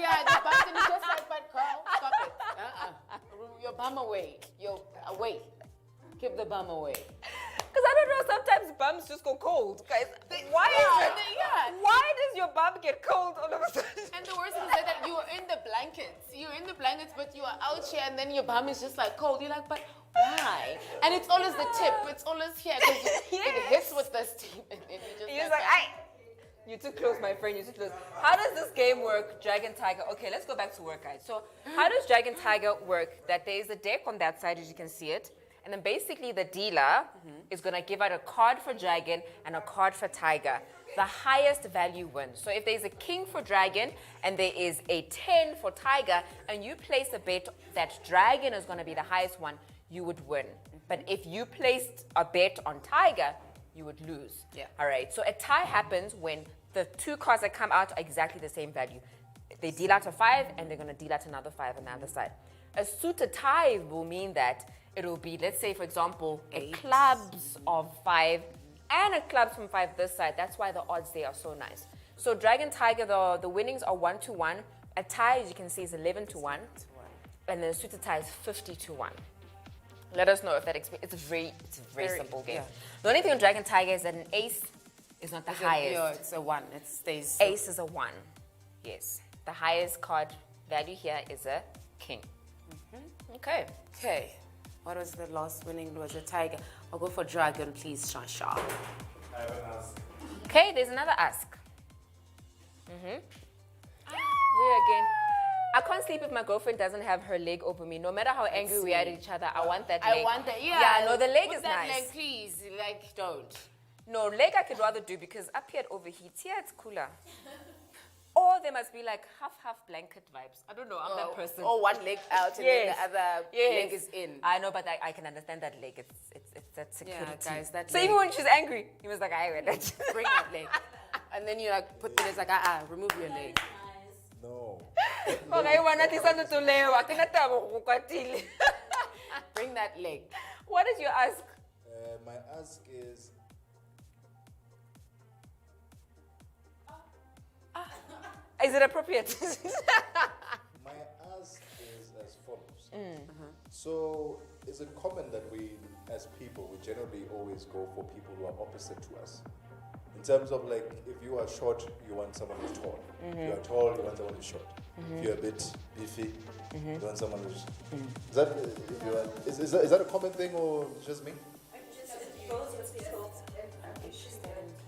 Yeah, the bums, and you're just like, but girl, stop it. Your bum away. Away. Keep the bum away. Because I don't know, sometimes bums just go cold, guys. Why does your bum get cold all of a sudden? And the worst is that you are in the blankets. You're in the blankets, but you are out here, and then your bum is just like cold. You're like, but why? And it's always the tip. It's always here because it hits with the steam. And then you just you're too close, my friend. You're too close. How does this game work, Dragon Tiger? Okay, let's go back to work, guys. So, how does Dragon Tiger work? That there is a deck on that side, as you can see it. And then basically the dealer is going to give out a card for dragon and a card for tiger. The highest value wins. So if there's a king for dragon and there is a 10 for tiger, and you place a bet that dragon is going to be the highest one, you would win. But if you placed a bet on tiger, you would lose. Yeah. All right. So a tie happens when the two cards that come out are exactly the same value. They deal out a 5 and they're going to deal out another 5 on the other side. A suited tie will mean that it will be, let's say, for example, a clubs of 5 and a clubs from 5 this side. That's why the odds there are so nice. So Dragon Tiger, the winnings are 1-1. A tie, as you can see, is 11-1. And then a suited tie is 50-1. Let us know if that it's a very simple game. Yeah. The only thing on Dragon Tiger is that an ace is not the highest. Yeah, it's a 1. It stays. Ace is a 1. Yes. The highest card value here is a king. Okay. Okay. What was the last winning? It was a tiger. I'll go for dragon, please, Shasha. I have an ask. Okay, there's another ask. We again. I can't sleep if my girlfriend doesn't have her leg over me. No matter how angry we are at each other, I want that leg. I want that, yeah. Yeah, no, the leg Put is that nice. leg, please. Like, don't. No, leg I could rather do because up here it overheats. Here it's cooler. Or there must be like half blanket vibes. I don't know, I'm that person. Or one leg out and then the other leg is in. I know, but I can understand that leg. It's that security. Yeah, guys, that so leg. even when she's angry, he was like, I will. Bring that leg. And then you like put the legs like, remove your leg. No. Bring that leg. What is your ask? My ask is... Is it appropriate? My ask is as follows. So, is it common that we, as people, we generally always go for people who are opposite to us? In terms of like, if you are short, you want someone who's tall. If you are tall, you want someone who's short. If you're a bit beefy, you want someone who's... Is that a common thing or just me?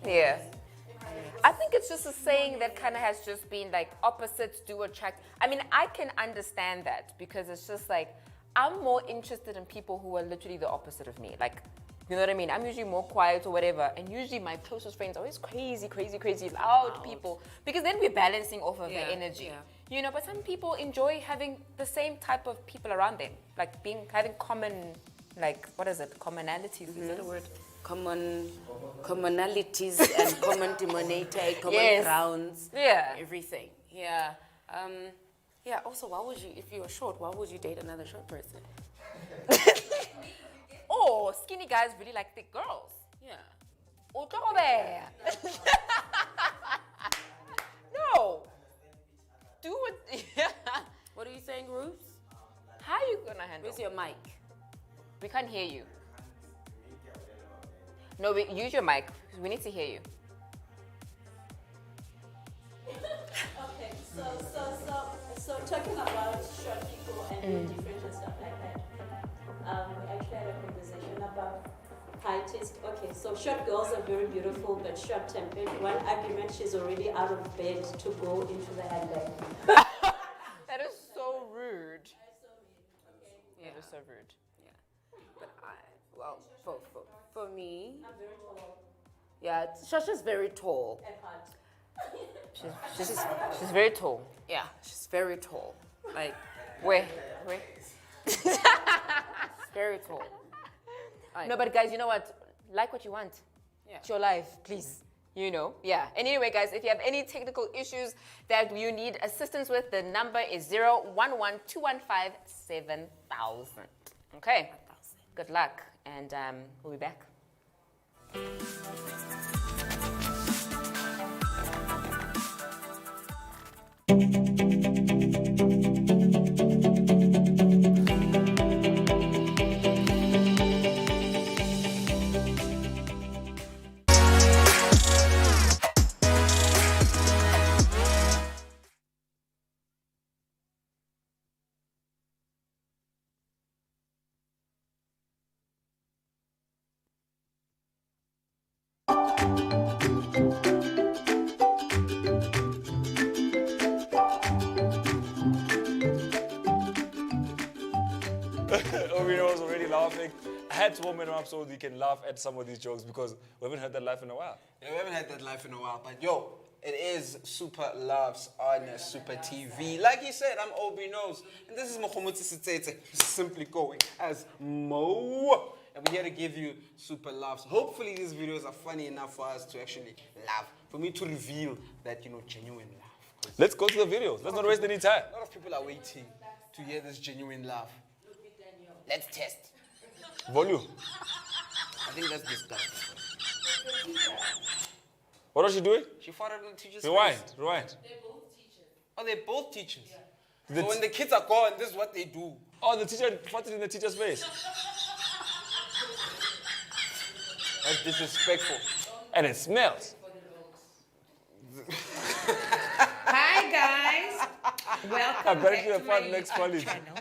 Yeah. I think it's just a saying that kind of has just been like opposites do attract. I mean, I can understand that because it's just like I'm more interested in people who are literally the opposite of me. Like, you know what I mean? I'm usually more quiet or whatever. And usually my closest friends are always crazy, loud people. Because then we're balancing off of their energy. Yeah. You know, but some people enjoy having the same type of people around them. Like having common, like, what is it? Commonalities, is that a word? Commonalities and common denominator, common grounds. Yeah. Everything. Yeah. Also, why would you, if you were short, why would you date another short person? Or skinny guys really like thick girls. Yeah. No. Do it. Yeah. What are you saying, Ruth? How are you gonna handle? Where's your mic? We can't hear you. No, use your mic. We need to hear you. Okay, so talking about short people and being different and stuff like that. We actually had a conversation about height. Okay, so short girls are very beautiful but short-tempered. One argument, she's already out of bed to go into the handbag. That is so rude. Yeah. That is so rude. Yeah. But for me, I'm very tall yeah, Shasha's very tall. at heart. She's very tall. Yeah, she's very tall. Like, Where? very tall. No, but guys, you know what? Like what you want. Yeah. It's your life, please. You know, yeah. And anyway, guys, if you have any technical issues that you need assistance with, the number is 011-215-7000. Okay. Good luck, and we'll be back. Omino was already laughing. I had to warm him up so he can laugh at some of these jokes because we haven't heard that laugh in a while. Yeah, we haven't had that life in a while, but yo, it is Supa Loves on Supa TV. Like he said, I'm Obi Knows, and this is Mokhomotsi Sitete, simply going as Mo. And we're here to give you Supa Loves. Hopefully these videos are funny enough for us to actually laugh, for me to reveal that, genuine laugh. Let's go to the videos. Let's not waste any time. A lot of people are waiting to hear this genuine laugh. Let's test. Volume. I think that's disgusting. What was she doing? She farted on the teacher's Rewind, face. rewind. Oh, they're both teachers. The So when the kids are gone, this is what they do. Oh, the teacher farted in the teacher's face. That's disrespectful. And it smells. Hi guys, welcome bet back you to have my fun next YouTube college. channel.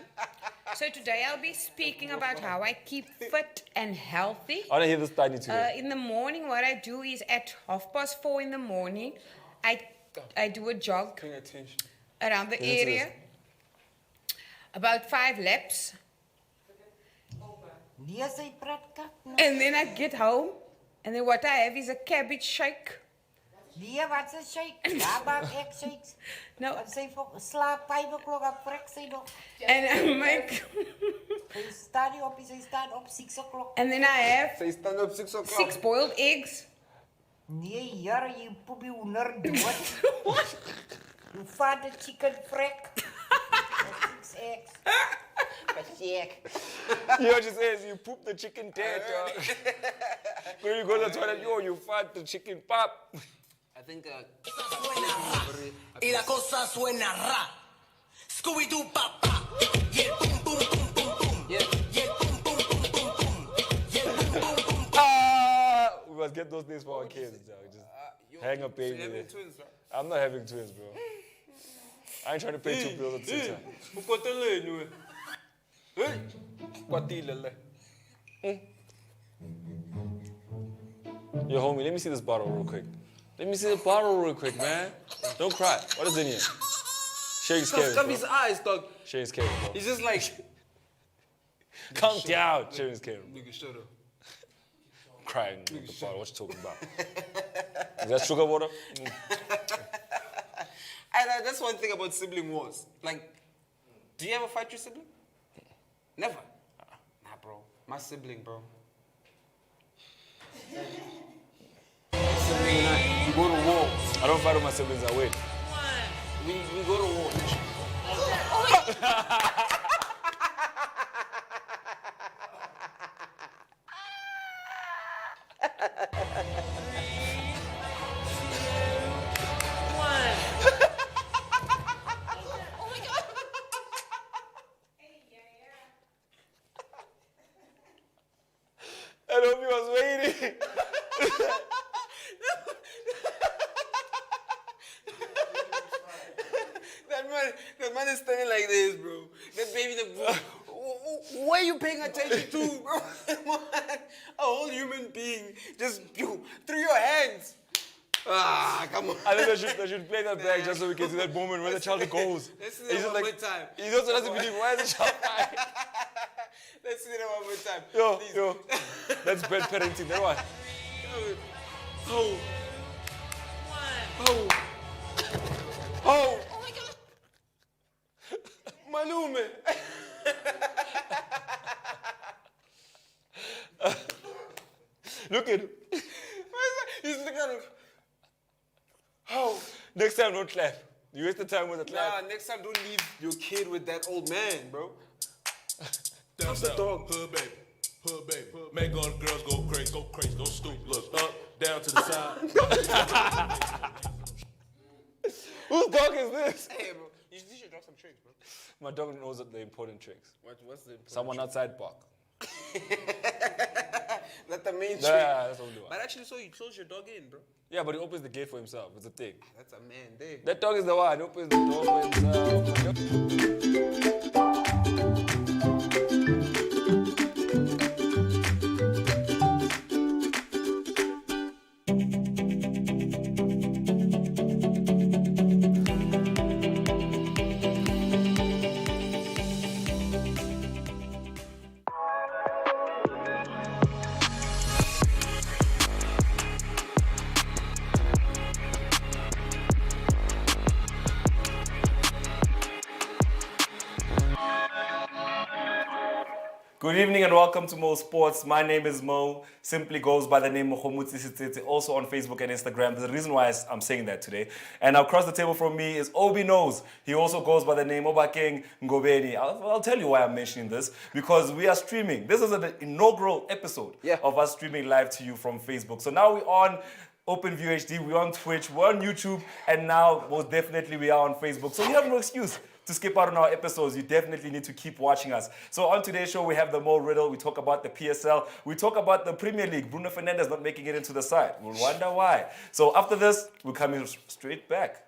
So today I'll be speaking about how I keep fit and healthy. I want to hear this tiny today. In the morning, what I do is at 4:30 in the morning, I do a jog Paying attention. around the Listen to area, about 5 laps, and then I get home, and then what I have is a cabbage shake. Nee, wat is shake? Ja, maar ek shakes. No, Wat sê vir slaap 5 o'clock op vrek sy nog. and I make, Sy staan nie op, sy staan op 6 o'clock. and then I have So you stand up 6 o'clock. 6 boiled eggs. Nee, jare, jy poepie hoender dood. You fat the chicken vrek. 6 eggs. Basiek. You know what she says? You poop the chicken dead, dog. When you go to the toilet, you fart the chicken pop. I think Y la cosa suena ra. Scooby-Doo papá. Yeah, boom, boom, boom, boom, boom. yeah. Yeah, boom, boom, boom, boom, boom. Yeah, boom, boom, boom, boom. We must get those things for our kids, dog. Just hang a So baby you're there. having twins, right? I'm not having twins, bro. I ain't trying to pay 2 bills at the same time. Ukotele niwe. Hey. Kwatile le. Yo, homie, let me see this bottle real quick. Let me see the bottle real quick, man. Don't cry. What is in here? Shane's Cover carrying, his bro. eyes, dog. Shane's carrying, bro. He's just like. Calm down. Shane's carrying. Nigga, shut up. Crying with the bottle. What you talking about? Is that sugar water? And that's one thing about sibling wars. Like, do you ever fight your sibling? Never. Nah, bro. My sibling, bro. Sibling and I, we go to war. I don't fight with my siblings. I wait. We go to war. I hope he was waiting. That man is standing like this, bro. That baby, what are you paying attention to, bro? A whole human being just through your hands. Ah, come on. I think they should play that back just so we can see that moment when the child goes. Let's see He's that just one more time. He also doesn't believe why is the child crying. Let's see that one more time. Yo, Please. yo. That's bad parenting. That one. Oh. Oh. Oh. Malume. Look at him. He's looking at him. Oh. Next time, don't clap. You waste the time with the clap. Nah, next time don't leave your kid with that old man, bro. Down What's the south, dog? hood baby, hood baby. Make all the girls go crazy, go stupid. Look up, down to the side. Whose dog is this? Hey, bro. You should drop some tricks, bro. My dog knows the important tricks. What's the Someone outside bark. That's the main trick. Yeah, that's what we do. But actually, so you close your dog in, bro. Yeah, but he opens the gate for himself. It's a thing. That's a man there. That dog is the one. He opens the door for himself. Good evening and welcome to Mo Sports. My name is Mo, simply goes by the name of Mohomotsi Sitete, also on Facebook and Instagram. There's a reason why I'm saying that today. And across the table from me is Obi Knows. He also goes by the name Obakeng Ngobeni. I'll tell you why I'm mentioning this, because we are streaming. This is an inaugural episode of us streaming live to you from Facebook. So now we're on OpenView HD, we're on Twitch, we're on YouTube, and now most definitely we are on Facebook. So you have no excuse to skip out on our episodes. You definitely need to keep watching us. So on today's show, we have the Mo Riddle. We talk about the PSL. We talk about the Premier League. Bruno Fernandes not making it into the side. We'll wonder why. So after this, we're coming straight back.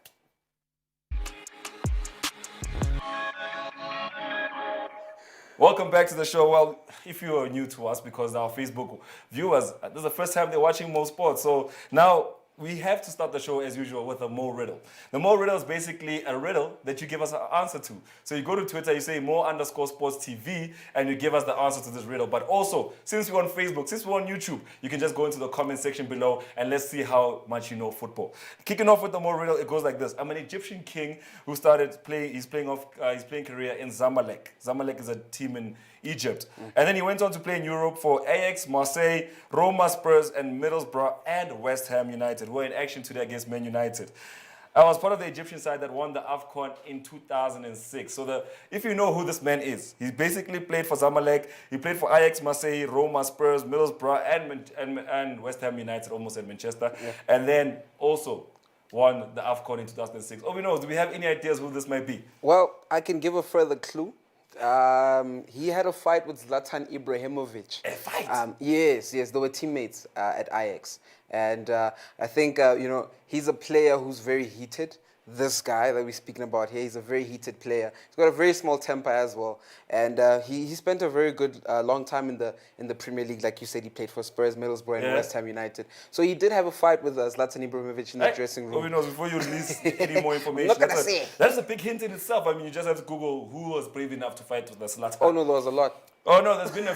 Welcome back to the show. Well, if you are new to us, because our Facebook viewers, this is the first time they're watching Mo Sports. So now we have to start the show as usual with a Mo Riddle. The Mo Riddle is basically a riddle that you give us an answer to. So you go to Twitter, you say Mo_Sports TV, and you give us the answer to this riddle. But also, since we're on Facebook, since we're on YouTube, you can just go into the comment section below and let's see how much you know football. Kicking off with the Mo Riddle, it goes like this. I'm an Egyptian king who started playing, his playing career in Zamalek. Zamalek is a team in Egypt. And then he went on to play in Europe for Ajax, Marseille, Roma, Spurs, and Middlesbrough, and West Ham United, who are in action today against Man United. I was part of the Egyptian side that won the AFCON in 2006. So if you know who this man is, he basically played for Zamalek, he played for Ajax, Marseille, Roma, Spurs, Middlesbrough, and West Ham United, almost at Manchester. Yeah. And then also won the AFCON in 2006. Oh, we know, do we have any ideas who this might be? Well, I can give a further clue. He had a fight with Zlatan Ibrahimovic. A fight? Yes, they were teammates at Ajax. And I think, he's a player who's very heated. This guy that we're speaking about here, he's a very heated player. He's got a very small temper as well. And he spent a very good long time in the Premier League. Like you said, he played for Spurs, Middlesbrough, and West Ham United. So he did have a fight with Zlatan Ibrahimovic in the dressing room. Before you release any more information, I'm not gonna say. That's a big hint in itself. I mean, you just have to Google who was brave enough to fight with the Zlatan. Oh, no, there was a lot. Oh, no, there's been a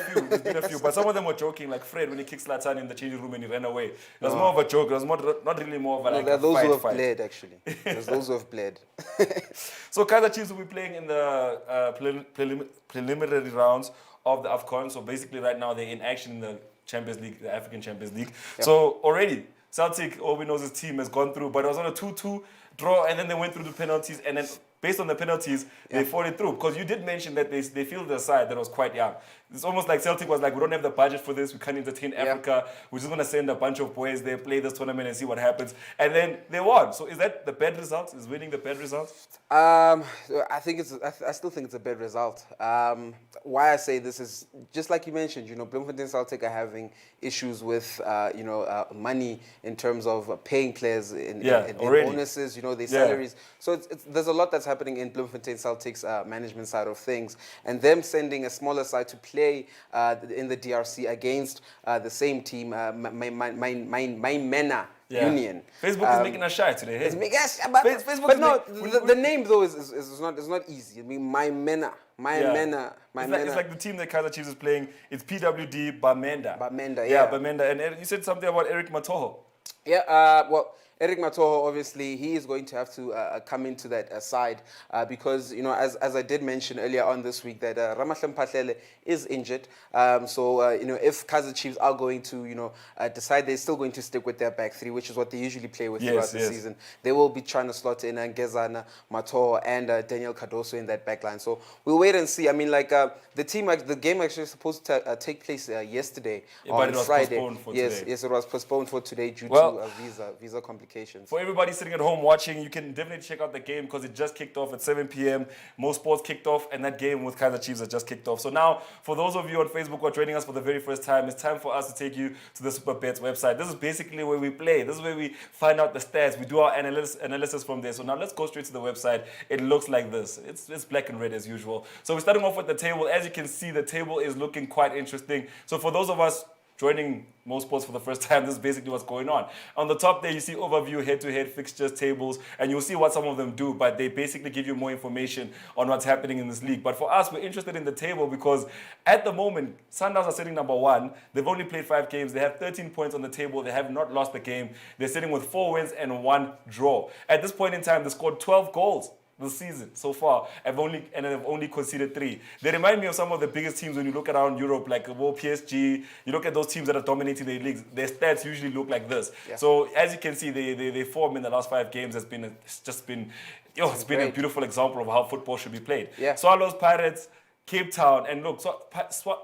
few. But some of them were joking, like Fred when he kicked Zlatan in the changing room and he ran away. It was more of a joke. It was not really more of a there are those who have bled, actually. There's those who have bled. So Kaizer Chiefs will be playing in the preliminary rounds of the AFCON. So basically right now they're in action in the Champions League, the African Champions League. Yep. So already Celtic, all we know is his team has gone through, but it was on a 2-2 draw, and then they went through the penalties, and then based on the penalties, they fought it through. Because you did mention that they fielded a side that was quite young. It's almost like Celtic was like, we don't have the budget for this, we can't entertain Africa, we're just going to send a bunch of boys there, play this tournament and see what happens. And then they won. So is that the bad result? Is winning the bad result? I still think it's a bad result. Why I say this is, just like you mentioned, Bloemfontein Celtic are having issues with, money in terms of paying players in bonuses, their salaries. So there's a lot that's happening in Bloemfontein Celtic's management side of things. And them sending a smaller side to play in the DRC against the same team, my MENA Union. Facebook is making us shy today. Hey? It's making us shy, but the name though is not easy. I mean, my MENA. It's like the team that Kaizer Chiefs is playing. It's PWD Bamenda. Bamenda, yeah. Bamenda. And you said something about Eric Matoho. Yeah, Eric Matoho, obviously, he is going to have to come into that side because, as I did mention earlier on this week, that Ramahlem Patlele is injured. If Kaizer Chiefs are going to, decide they're still going to stick with their back three, which is what they usually play with throughout the season, they will be trying to slot in Ngezana, Matoho, and Daniel Cardoso in that back line. So we'll wait and see. I mean, the game actually supposed to take place yesterday on Friday. Yes, it was postponed for today due to visa complications. For everybody sitting at home watching, you can definitely check out the game because it just kicked off at 7 p.m. Mo Sports kicked off, and that game with Kaizer Chiefs has just kicked off. So now, for those of you on Facebook who are joining us for the very first time, it's time for us to take you to the SuperBets website. This is basically where we play. This is where we find out the stats. We do our analysis from there. So now let's go straight to the website. It looks like this. It's black and red as usual. So we're starting off with the table. As you can see, the table is looking quite interesting. So for those of us joining Mo Sports for the first time, this is basically what's going on. On the top there, you see overview, head-to-head fixtures, tables, and you'll see what some of them do, but they basically give you more information on what's happening in this league. But for us, we're interested in the table because at the moment, Sundowns are sitting number 1. They've only played 5 games. They have 13 points on the table. They have not lost a game. They're sitting with 4 wins and 1 draw. At this point in time, they scored 12 goals. this season so far. They've only conceded 3. They remind me of some of the biggest teams when you look around Europe, like PSG. You look at those teams that are dominating their leagues. Their stats usually look like this. Yeah. So as you can see, they form in the last 5 games has been it's been a beautiful example of how football should be played. Yeah. Swallows, Pirates, Cape Town, and look, so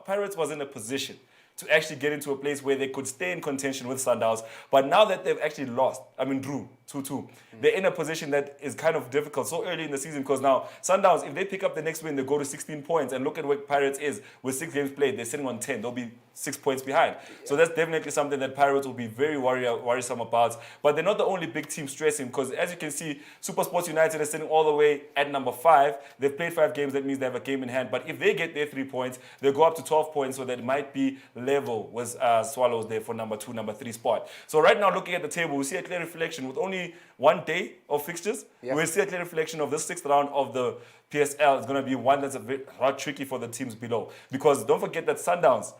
Pirates was in a position to actually get into a place where they could stay in contention with Sundowns. But now that they've actually drew 2-2, they're in a position that is kind of difficult so early in the season, because now Sundowns, if they pick up the next win, they go to 16 points. And look at where Pirates is with 6 games played. They're sitting on 10. They'll be 6 points behind. So that's definitely something that Pirates will be very worrisome about. But they're not the only big team stressing, because as you can see, Super Sports United is sitting all the way at number 5. They've played 5 games. That means they have a game in hand. But if they get their 3 points, they'll go up to 12 points. So that might be level with Swallows there for number 2, number 3 spot. So right now, looking at the table, we see a clear reflection with only 1 day of fixtures. Yeah. We see a clear reflection of the 6th round of the PSL. It's going to be one that's a lot tricky for the teams below, because don't forget that Sundowns,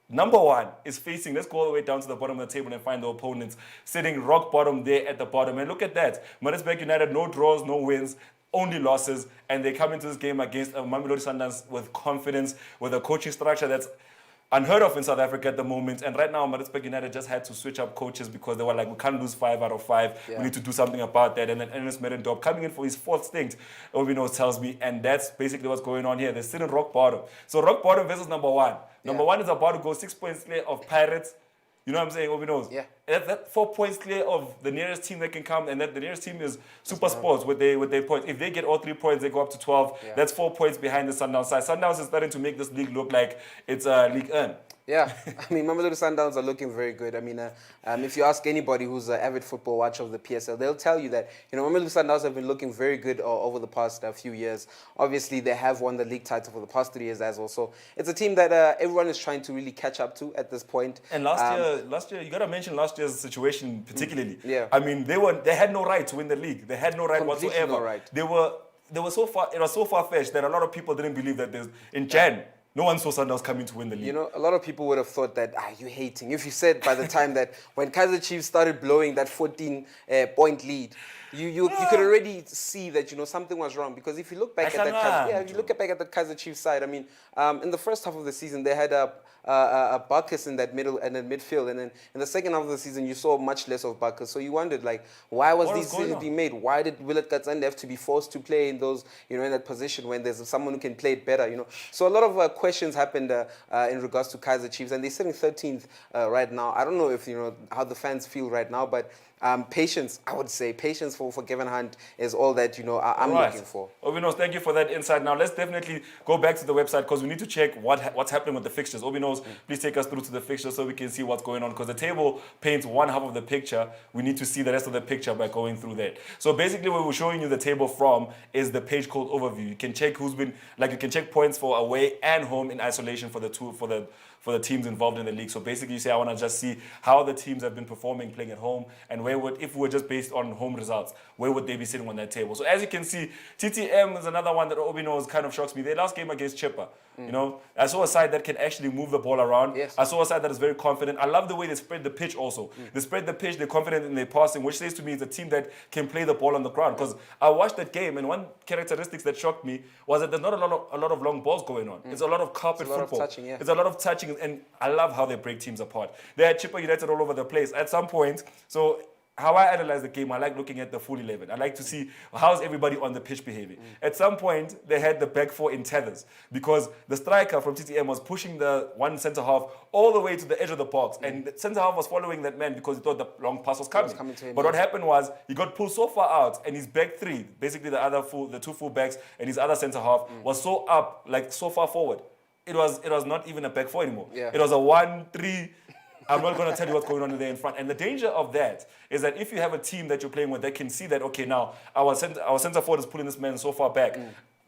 number 1, is facing, let's go all the way down to the bottom of the table and find the opponents sitting rock bottom there at the bottom. And look at that. Maritzburg United, no draws, no wins, only losses. And they come into this game against Mamelodi Sundowns with confidence, with a coaching structure that's unheard of in South Africa at the moment. And right now, Maritzburg United just had to switch up coaches because they were like, we can't lose 5 out of 5. Yeah. We need to do something about that. And then Ernest Merendorp coming in for his 4th stint, Obino tells me, and that's basically what's going on here. They're sitting rock bottom. So rock bottom versus number 1. Number 1 is about to go 6 points clear of Pirates. You know what I'm saying? Obino. Yeah. That 4 points clear of the nearest team that can come, and that the nearest team is Super Sports with their points. If they get all 3 points, they go up to 12. Yeah. That's 4 points behind the Sundowns side. Sundowns is starting to make this league look like it's a league earn. Yeah, I mean, Mamelodi Sundowns are looking very good. I mean, if you ask anybody who's an avid football watcher of the PSL, they'll tell you that, Mamelodi Sundowns have been looking very good over the past few years. Obviously, they have won the league title for the past 3 years as well. So it's a team that everyone is trying to really catch up to at this point. And last year, you got to mention last year's situation particularly. Yeah. I mean, they had no right to win the league. They had no right Completely whatsoever. no right. They were so far. It was so far-fetched that a lot of people didn't believe that in Jan. No one saw Sundowns coming to win the league. A lot of people would have thought that, you're hating. If you said by the time that when Kaizer Chiefs started blowing that 14-point lead, you could already see that, something was wrong. Because if you look back at the Kaizer Chiefs side, I mean, in the first half of the season, they had a Bacchus in that middle and then midfield. And then in the second half of the season, you saw much less of Bacchus. So you wondered, why was these decisions being made? Why did Willett Gatsande have to be forced to play in those, in that position when there's someone who can play it better, So a lot of questions happened in regards to Kaizer Chiefs. And they're sitting 13th right now. I don't know if, how the fans feel right now, but patience, I would say. Patience for Kevin Hunt is all that, I'm looking for. Obinos, thank you for that insight. Now, let's definitely go back to the website because we need to check what's happening with the fixtures. Obinos, please take us through to the fixtures so we can see what's going on, because the table paints one half of the picture. We need to see the rest of the picture by going through that. So basically, where we're showing you the table from is the page called Overview. You can check you can check points for away and home in isolation for the teams involved in the league. So basically, you say, I want to just see how the teams have been performing playing at home, and if we were just based on home results, where would they be sitting on that table? So as you can see, TTM is another one that Obino kind of shocks me. Their last game against Chippa, I saw a side that can actually move the ball around. Yes. I saw a side that is very confident. I love the way they spread the pitch also. They spread the pitch, they're confident in their passing, which says to me it's a team that can play the ball on the ground. Because I watched that game, and one characteristics that shocked me was that there's not a lot of long balls going on. It's a lot of carpet It's a lot of football. touching, yeah. It's a lot of touching, and I love how they break teams apart. They had Chippa United all over the place. At some point, so how I analyze the game, I like looking at the full 11. I like to see how's everybody on the pitch behaving. At some point, they had the back four in tethers because the striker from TTM was pushing the one centre half all the way to the edge of the box, and the centre half was following that man because he thought the long pass was coming. To him, But what happened was he got pulled so far out, and his back three, basically the two full backs and his other centre half, was so up, like so far forward. It was not even a back four anymore. Yeah. It was a 1-3. I'm not going to tell you what's going on there in front. And the danger of that is that if you have a team that you're playing with that can see that, okay, now our center forward is pulling this man so far back,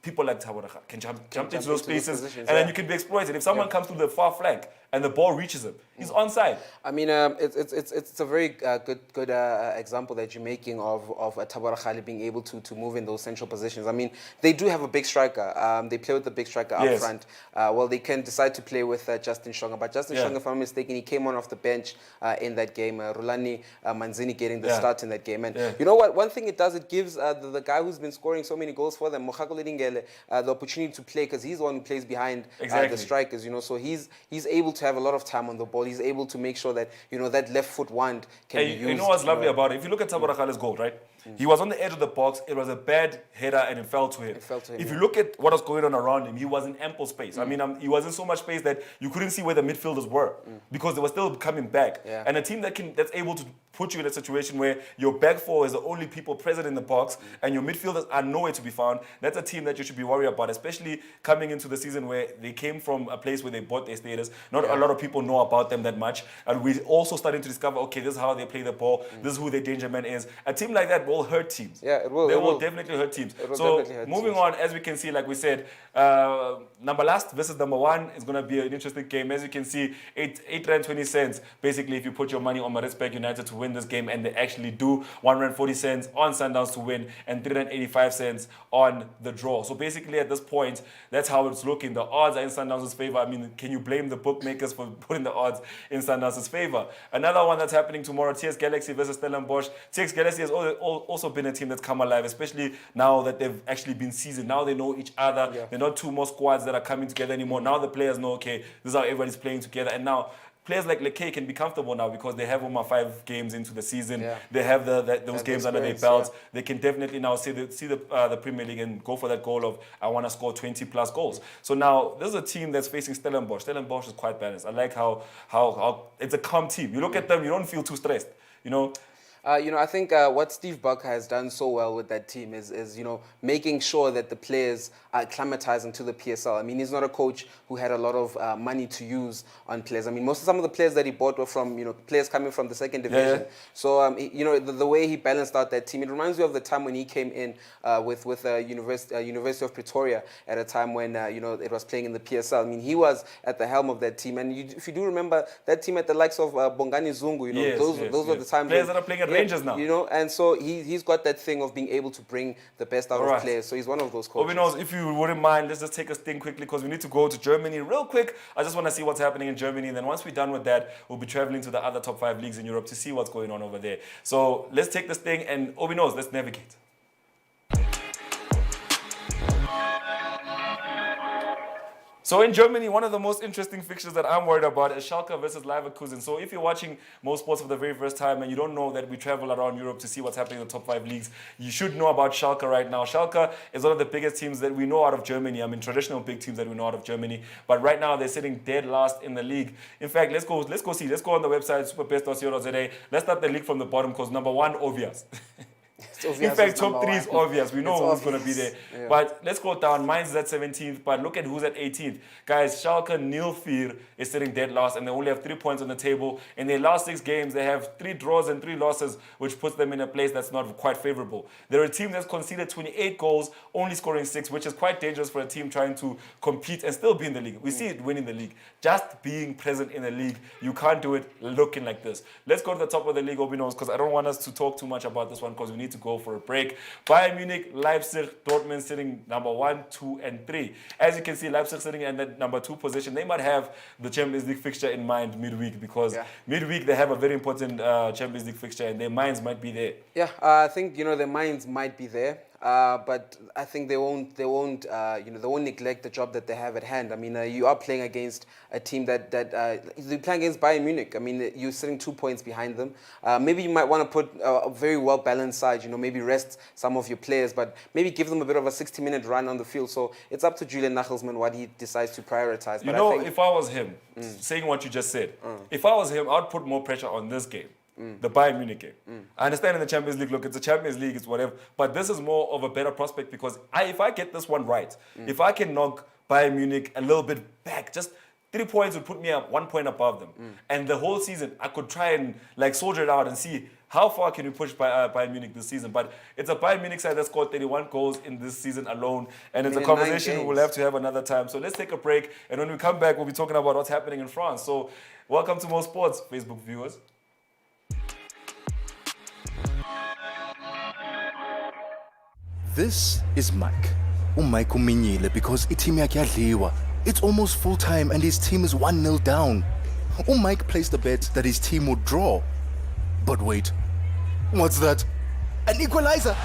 people like Taboraga can jump into those into those spaces, positions, and then yeah. you can be exploited. If someone comes to the far flank and the ball reaches him, he's onside. I mean, it's a very good example that you're making of Taboraga being able to move in those central positions. I mean, they do have a big striker. They play with the big striker up Yes. front. Well, they can decide to play with Justin Shonga, but Justin Yeah. Shonga, if I'm not mistaken, he came on off the bench in that game. Rulani Manzini getting the Yeah. start in that game. And Yeah. you know what? One thing it does, it gives the guy who's been scoring so many goals for them, Mokhako Ledingele, the opportunity to play, because he's the one who plays behind Exactly. the strikers. You know, so he's able to have a lot of time on the ball. He's able to make sure that that left foot wand can be Hey, used. you know what's lovely about it? If you look at Taborakale's goal, right? He was on the edge of the box. It was a bad header and it fell to him. It fell to him, If yeah. you look at what was going on around him, he was in ample space. I mean, he was in so much space that you couldn't see where the midfielders were because they were still coming back. Yeah. And a team that's able to put you in a situation where your back four is the only people present in the box and your midfielders are nowhere to be found, that's a team that you should be worried about, especially coming into the season where they came from a place where they bought their status. Not a lot of people know about them that much. And we're also starting to discover, okay, this is how they play the ball. This is who their danger man is. A team like that will hurt teams. Yeah, it will. They It will will. definitely hurt teams. It will So definitely hurt moving teams. on, as we can see, like we said, number last versus number one is going to be an interesting game. As you can see, 8 rand 20 cents. Basically, if you put your money on Maritzburg United to win this game, and they actually do, 1 rand 40 cents on Sundowns to win, and 3 rand 85 cents on the draw. So basically, at this point, that's how it's looking. The odds are in Sundowns' favor. I mean, can you blame the bookmakers for putting the odds in Sundowns' favor? Another one that's happening tomorrow, TS Galaxy versus Stellenbosch. TS Galaxy has also been a team that's come alive, especially now that they've actually been seasoned. Now they know each other. Yeah. They're not two more squads that are coming together anymore. Now the players know, okay, this is how everybody's playing together. And now players like Lekay can be comfortable now because they have almost 5 games into the season. Yeah. They have those the games under their experience, belts. yeah. They can definitely now see the Premier League and go for that goal of, I want to score 20 plus goals. So now this is a team that's facing Stellenbosch. Stellenbosch is quite balanced. I like how it's a calm team. You look at them, you don't feel too stressed. You know, I think what Steve Buck has done so well with that team is making sure that the players are acclimatizing to the PSL. I mean, he's not a coach who had a lot of money to use on players. I mean, some of the players that he bought were from players coming from the second division. Yeah. So the way he balanced out that team, it reminds me of the time when he came in with University of Pretoria at a time when it was playing in the PSL. I mean, he was at the helm of that team, and if you do remember that team at the likes of Bongani Zungu, those were the times players when, that are playing at Rangers now. And so he's got that thing of being able to bring the best out Alright. of players. So he's one of those coaches. Obinos, if you wouldn't mind, let's just take a sting quickly because we need to go to Germany real quick. I just want to see what's happening in Germany. And then once we're done with that, we'll be traveling to the other top 5 leagues in Europe to see what's going on over there. So let's take this thing and Obinos, let's navigate. So in Germany, one of the most interesting fixtures that I'm worried about is Schalke versus Leverkusen. So if you're watching most sports for the very first time and you don't know that we travel around Europe to see what's happening in the top 5 leagues, you should know about Schalke right now. Schalke is one of the biggest teams that we know out of Germany. I mean, traditional big teams that we know out of Germany. But right now, they're sitting dead last in the league. In fact, let's go see. Let's go on the website, superbest.co.za. Let's start the league from the bottom because number 1, obvious. In fact, top 3 is obvious. We know who's going to be there. Yeah. But let's go down. Mainz is at 17th, but look at who's at 18th. Guys, Schalke 0-4 is sitting dead last, and they only have 3 points on the table. In their last 6 games, they have 3 draws and 3 losses, which puts them in a place that's not quite favorable. They're a team that's conceded 28 goals, only scoring 6, which is quite dangerous for a team trying to compete and still be in the league. We see it winning the league. Just being present in the league, you can't do it looking like this. Let's go to the top of the league, Obinos, because I don't want us to talk too much about this one because we need to go for a break. Bayern Munich, Leipzig, Dortmund sitting number 1, 2, and 3. As you can see, Leipzig sitting in that number 2 position. They might have the Champions League fixture in mind midweek because midweek they have a very important Champions League fixture and their minds might be there. Yeah, I think their minds might be there. But I think they won't neglect the job that they have at hand. I mean, you are playing against a team that you're playing against Bayern Munich. I mean, you're sitting 2 points behind them. Maybe you might want to put a very well balanced side. Maybe rest some of your players, but maybe give them a bit of a 60-minute run on the field. So it's up to Julian Nagelsmann what he decides to prioritize. But I think, if I was him, saying what you just said, if I was him, I'd put more pressure on this game. The Bayern Munich game. I understand in the Champions League, look, it's a Champions League, it's whatever, but this is more of a better prospect because if I get this one right, if I can knock Bayern Munich a little bit back, just 3 points would put me up 1 point above them. And the whole season, I could try and like soldier it out and see how far can we push Bayern Munich this season. But it's a Bayern Munich side that scored 31 goals in this season alone. And it's a in 9 conversation we'll games. have to have another time. So let's take a break. And when we come back, we'll be talking about what's happening in France. So welcome to More Sports, Facebook viewers. This is Mike. Mike uminyile because iteam yakhe yadliwa. It's almost full time and his team is 1-0 down. Mike placed a bet that his team would draw. But wait, what's that? An equalizer.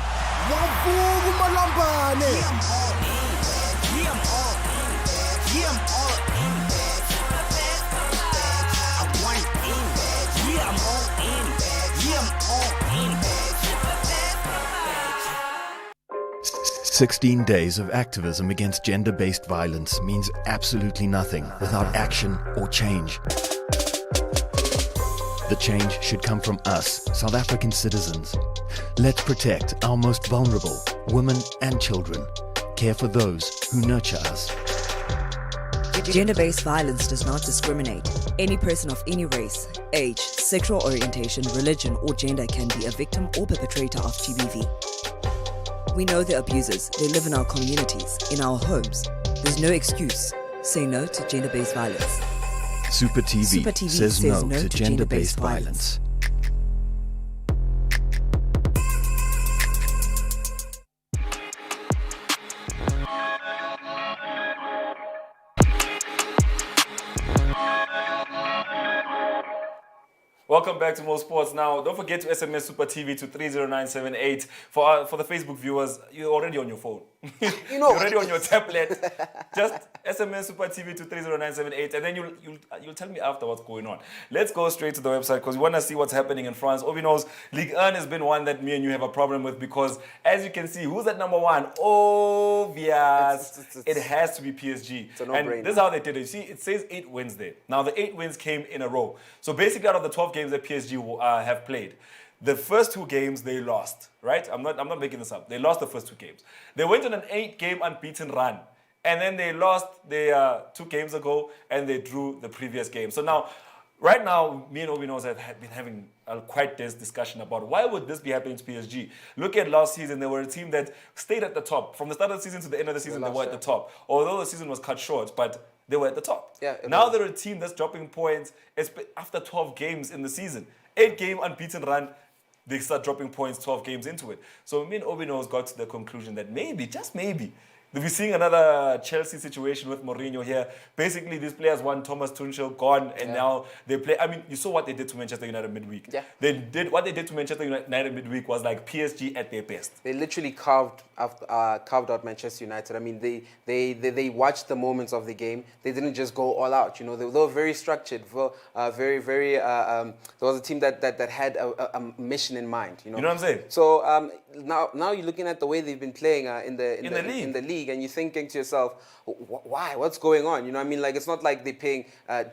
Wavuka uMalambane. – 16 days of activism against gender-based violence means absolutely nothing without action or change. The change should come from us, South African citizens. Let's protect our most vulnerable, women and children. Care for those who nurture us. Gender-based violence does not discriminate. Any person of any race, age, sexual orientation, religion or gender can be a victim or perpetrator of GBV. We know the abusers. They live in our communities, in our homes. There's no excuse. Say no to gender-based violence. Supa TV, Supa TV says no to gender-based violence. Welcome back to More Sports. Now, don't forget to SMS Supa TV to 30978. For the Facebook viewers, you're already on your phone. You're already on your tablet. Just SMS Supa TV to 30978, and then you'll tell me after what's going on. Let's go straight to the website because we want to see what's happening in France. Obi knows Ligue 1 has been one that me and you have a problem with because, as you can see, who's at number one? Obvious. It has to be PSG. It's a no-brainer. And this is how they did it. You see, it says 8 wins there. Now, the 8 wins came in a row. So basically, out of the 12 games that PSG have played, the first 2 games they lost, right? I'm not making this up. They lost the first 2 games. They went on an 8-game unbeaten run. And then they lost their 2 games ago and they drew the previous game. So now, right now, me and Obi knows have been having a quite dense discussion about why would this be happening to PSG. Look at last season, they were a team that stayed at the top. From the start of the season to the end of the season, they were at the top. Although the season was cut short, but they were at the top. Yeah, now they're a team that's dropping points after 12 games in the season. 8-game unbeaten run, they start dropping points 12 games into it. So me and Obi knows got to the conclusion that maybe, just maybe, we're seeing another Chelsea situation with Mourinho here. Basically, these players want Thomas Tuchel gone, and now they play. I mean, you saw what they did to Manchester United midweek. Yeah. What they did to Manchester United midweek was like PSG at their best. They literally carved out Manchester United. I mean, they watched the moments of the game. They didn't just go all out. You know, they were very structured. Very. There was a team that had a mission in mind. You know what I'm saying? So now you're looking at the way they've been playing in the league, and you're thinking to yourself, why? What's going on? You know what I mean? Like, it's not like they're playing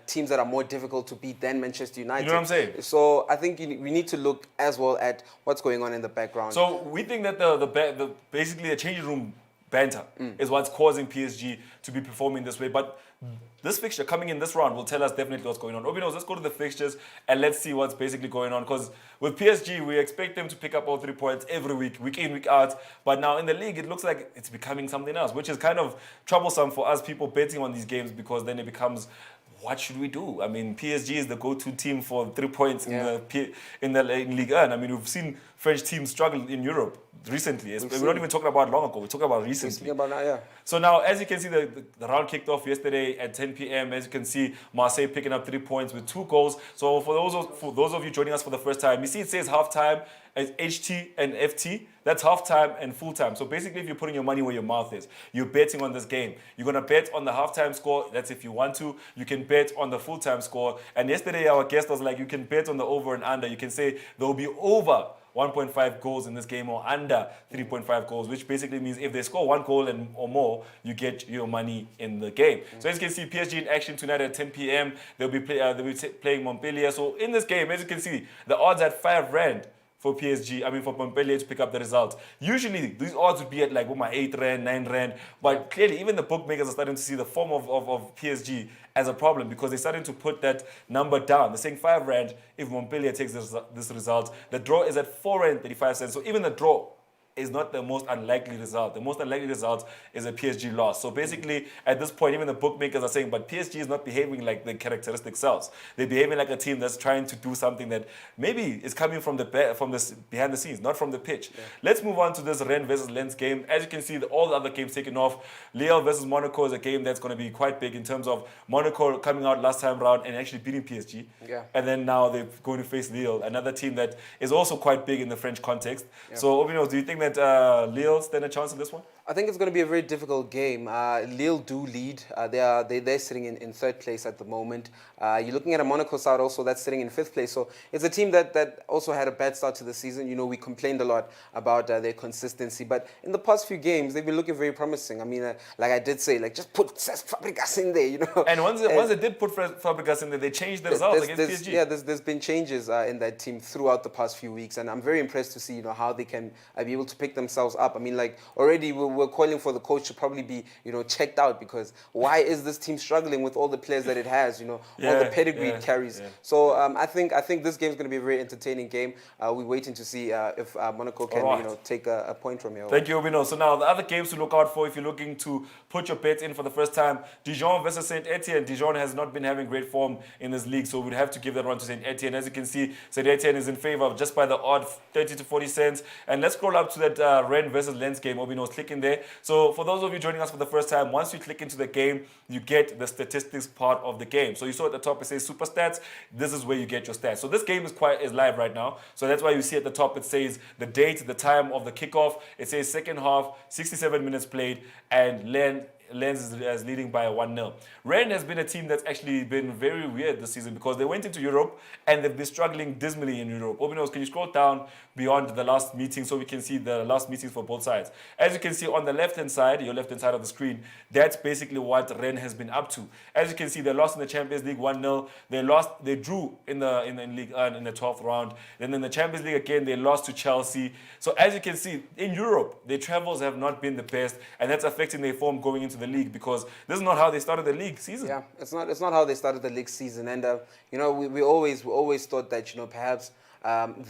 teams that are more difficult to beat than Manchester United. You know what I'm saying? So I think we need to look as well at what's going on in the background. So we think that basically the changing room banter is what's causing PSG to be performing this way. But this fixture coming in this round will tell us definitely what's going on. Obi knows, let's go to the fixtures and let's see what's basically going on. Because with PSG, we expect them to pick up all 3 points every week in, week out. But now in the league, it looks like it's becoming something else, which is kind of troublesome for us people betting on these games because then it becomes, what should we do? I mean, PSG is the go-to team for 3 points in Ligue 1. I mean, we've seen French teams struggle in Europe recently. We're not even talking about long ago. We're talking about recently. We're talking about now, yeah. So now, as you can see, the round kicked off yesterday at 10 p.m. As you can see, Marseille picking up 3 points with 2 goals. So for those of you joining us for the first time, you see it says halftime as HT and FT. That's halftime and full time. So basically, if you're putting your money where your mouth is, you're betting on this game. You're going to bet on the halftime score. That's if you want to. You can bet on the full time score. And yesterday, our guest was like, you can bet on the over and under. You can say there will be over 1.5 goals in this game or under 3.5 goals, which basically means if they score 1 goal or more, you get your money in the game. So as you can see, PSG in action tonight at 10 p.m. They'll be playing Montpellier. So in this game, as you can see, the odds at 5 rand for PSG, I mean for Montpellier to pick up the result. Usually these odds would be at like 8 rand, 9 rand, but clearly even the bookmakers are starting to see the form of PSG as a problem because they're starting to put that number down. They're saying 5 rand if Montpellier takes this result. The draw is at 4 rand 35 cents, so even the draw is not the most unlikely result. The most unlikely result is a PSG loss. So basically, at this point, even the bookmakers are saying, but PSG is not behaving like the characteristic selves. They're behaving like a team that's trying to do something that maybe is coming from the behind the scenes, not from the pitch. Yeah. Let's move on to this Rennes versus Lens game. As you can see, all the other games taken off. Lille versus Monaco is a game that's going to be quite big in terms of Monaco coming out last time round and actually beating PSG. Yeah. And then now they're going to face Lille, another team that is also quite big in the French context. Yeah. So, Obino, do you think that Lille stand a chance in this one? I think it's going to be a very difficult game. Lille do lead. They're sitting in third place at the moment. You're looking at a Monaco side also that's sitting in fifth place. So it's a team that also had a bad start to the season. You know, we complained a lot about their consistency. But in the past few games, they've been looking very promising. I mean, like I did say, like just put Fabregas in there, you know. And once they did put Fabregas in there, they changed the results against PSG. Yeah, there's been changes in that team throughout the past few weeks. And I'm very impressed to see, you know, how they can be able to pick themselves up. I mean, like already we're calling for the coach to probably be, you know, checked out because why is this team struggling with all the players that it has, you know, all the pedigree it carries. Yeah. So I think this game is going to be a very entertaining game. We're waiting to see if Monaco can, you know, take a point from here. Thank you, Obino. So now the other games to look out for if you're looking to put your bets in for the first time, Dijon versus Saint Etienne. Dijon has not been having great form in this league, so we'd have to give that one to Saint Etienne. As you can see, Saint Etienne is in favor of just by the odd 30 to 40 cents. And let's scroll up to that Rennes versus Lens game. Obino's clicking there. So for those of you joining us for the first time, once you click into the game, you get the statistics part of the game. So you saw at the top it says Super Stats. This is where you get your stats. So this game is live right now. So that's why you see at the top it says the date, the time of the kickoff. It says second half, 67 minutes played, and Lens is leading by 1-0. Rennes has been a team that's actually been very weird this season because they went into Europe and they've been struggling dismally in Europe. Obinos, can you scroll down beyond the last meeting so we can see the last meetings for both sides? As you can see on the left-hand side, your left-hand side of the screen, that's basically what Rennes has been up to. As you can see, they lost in the Champions League 1-0. They drew in the League in the 12th round. Then in the Champions League again, they lost to Chelsea. So as you can see, in Europe, their travels have not been the best, and that's affecting their form going into the league because this is not how they started the league season. Yeah, it's not how they started the league season, and you know we always thought that, you know, perhaps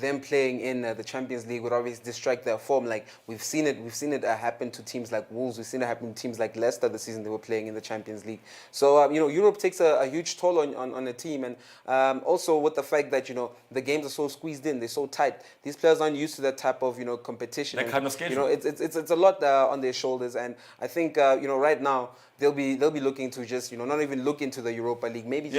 them playing in the Champions League would always distract their form. Like we've seen it happen to teams like Wolves. We've seen it happen to teams like Leicester the season they were playing in the Champions League. So you know, Europe takes a huge toll on a team, and also with the fact that, you know, the games are so squeezed in, they're so tight. These players aren't used to that type of, you know, competition. That kind of schedule. You know, it's a lot on their shoulders, and I think you know, right now they'll be looking to just, you know, not even look into the Europa League, maybe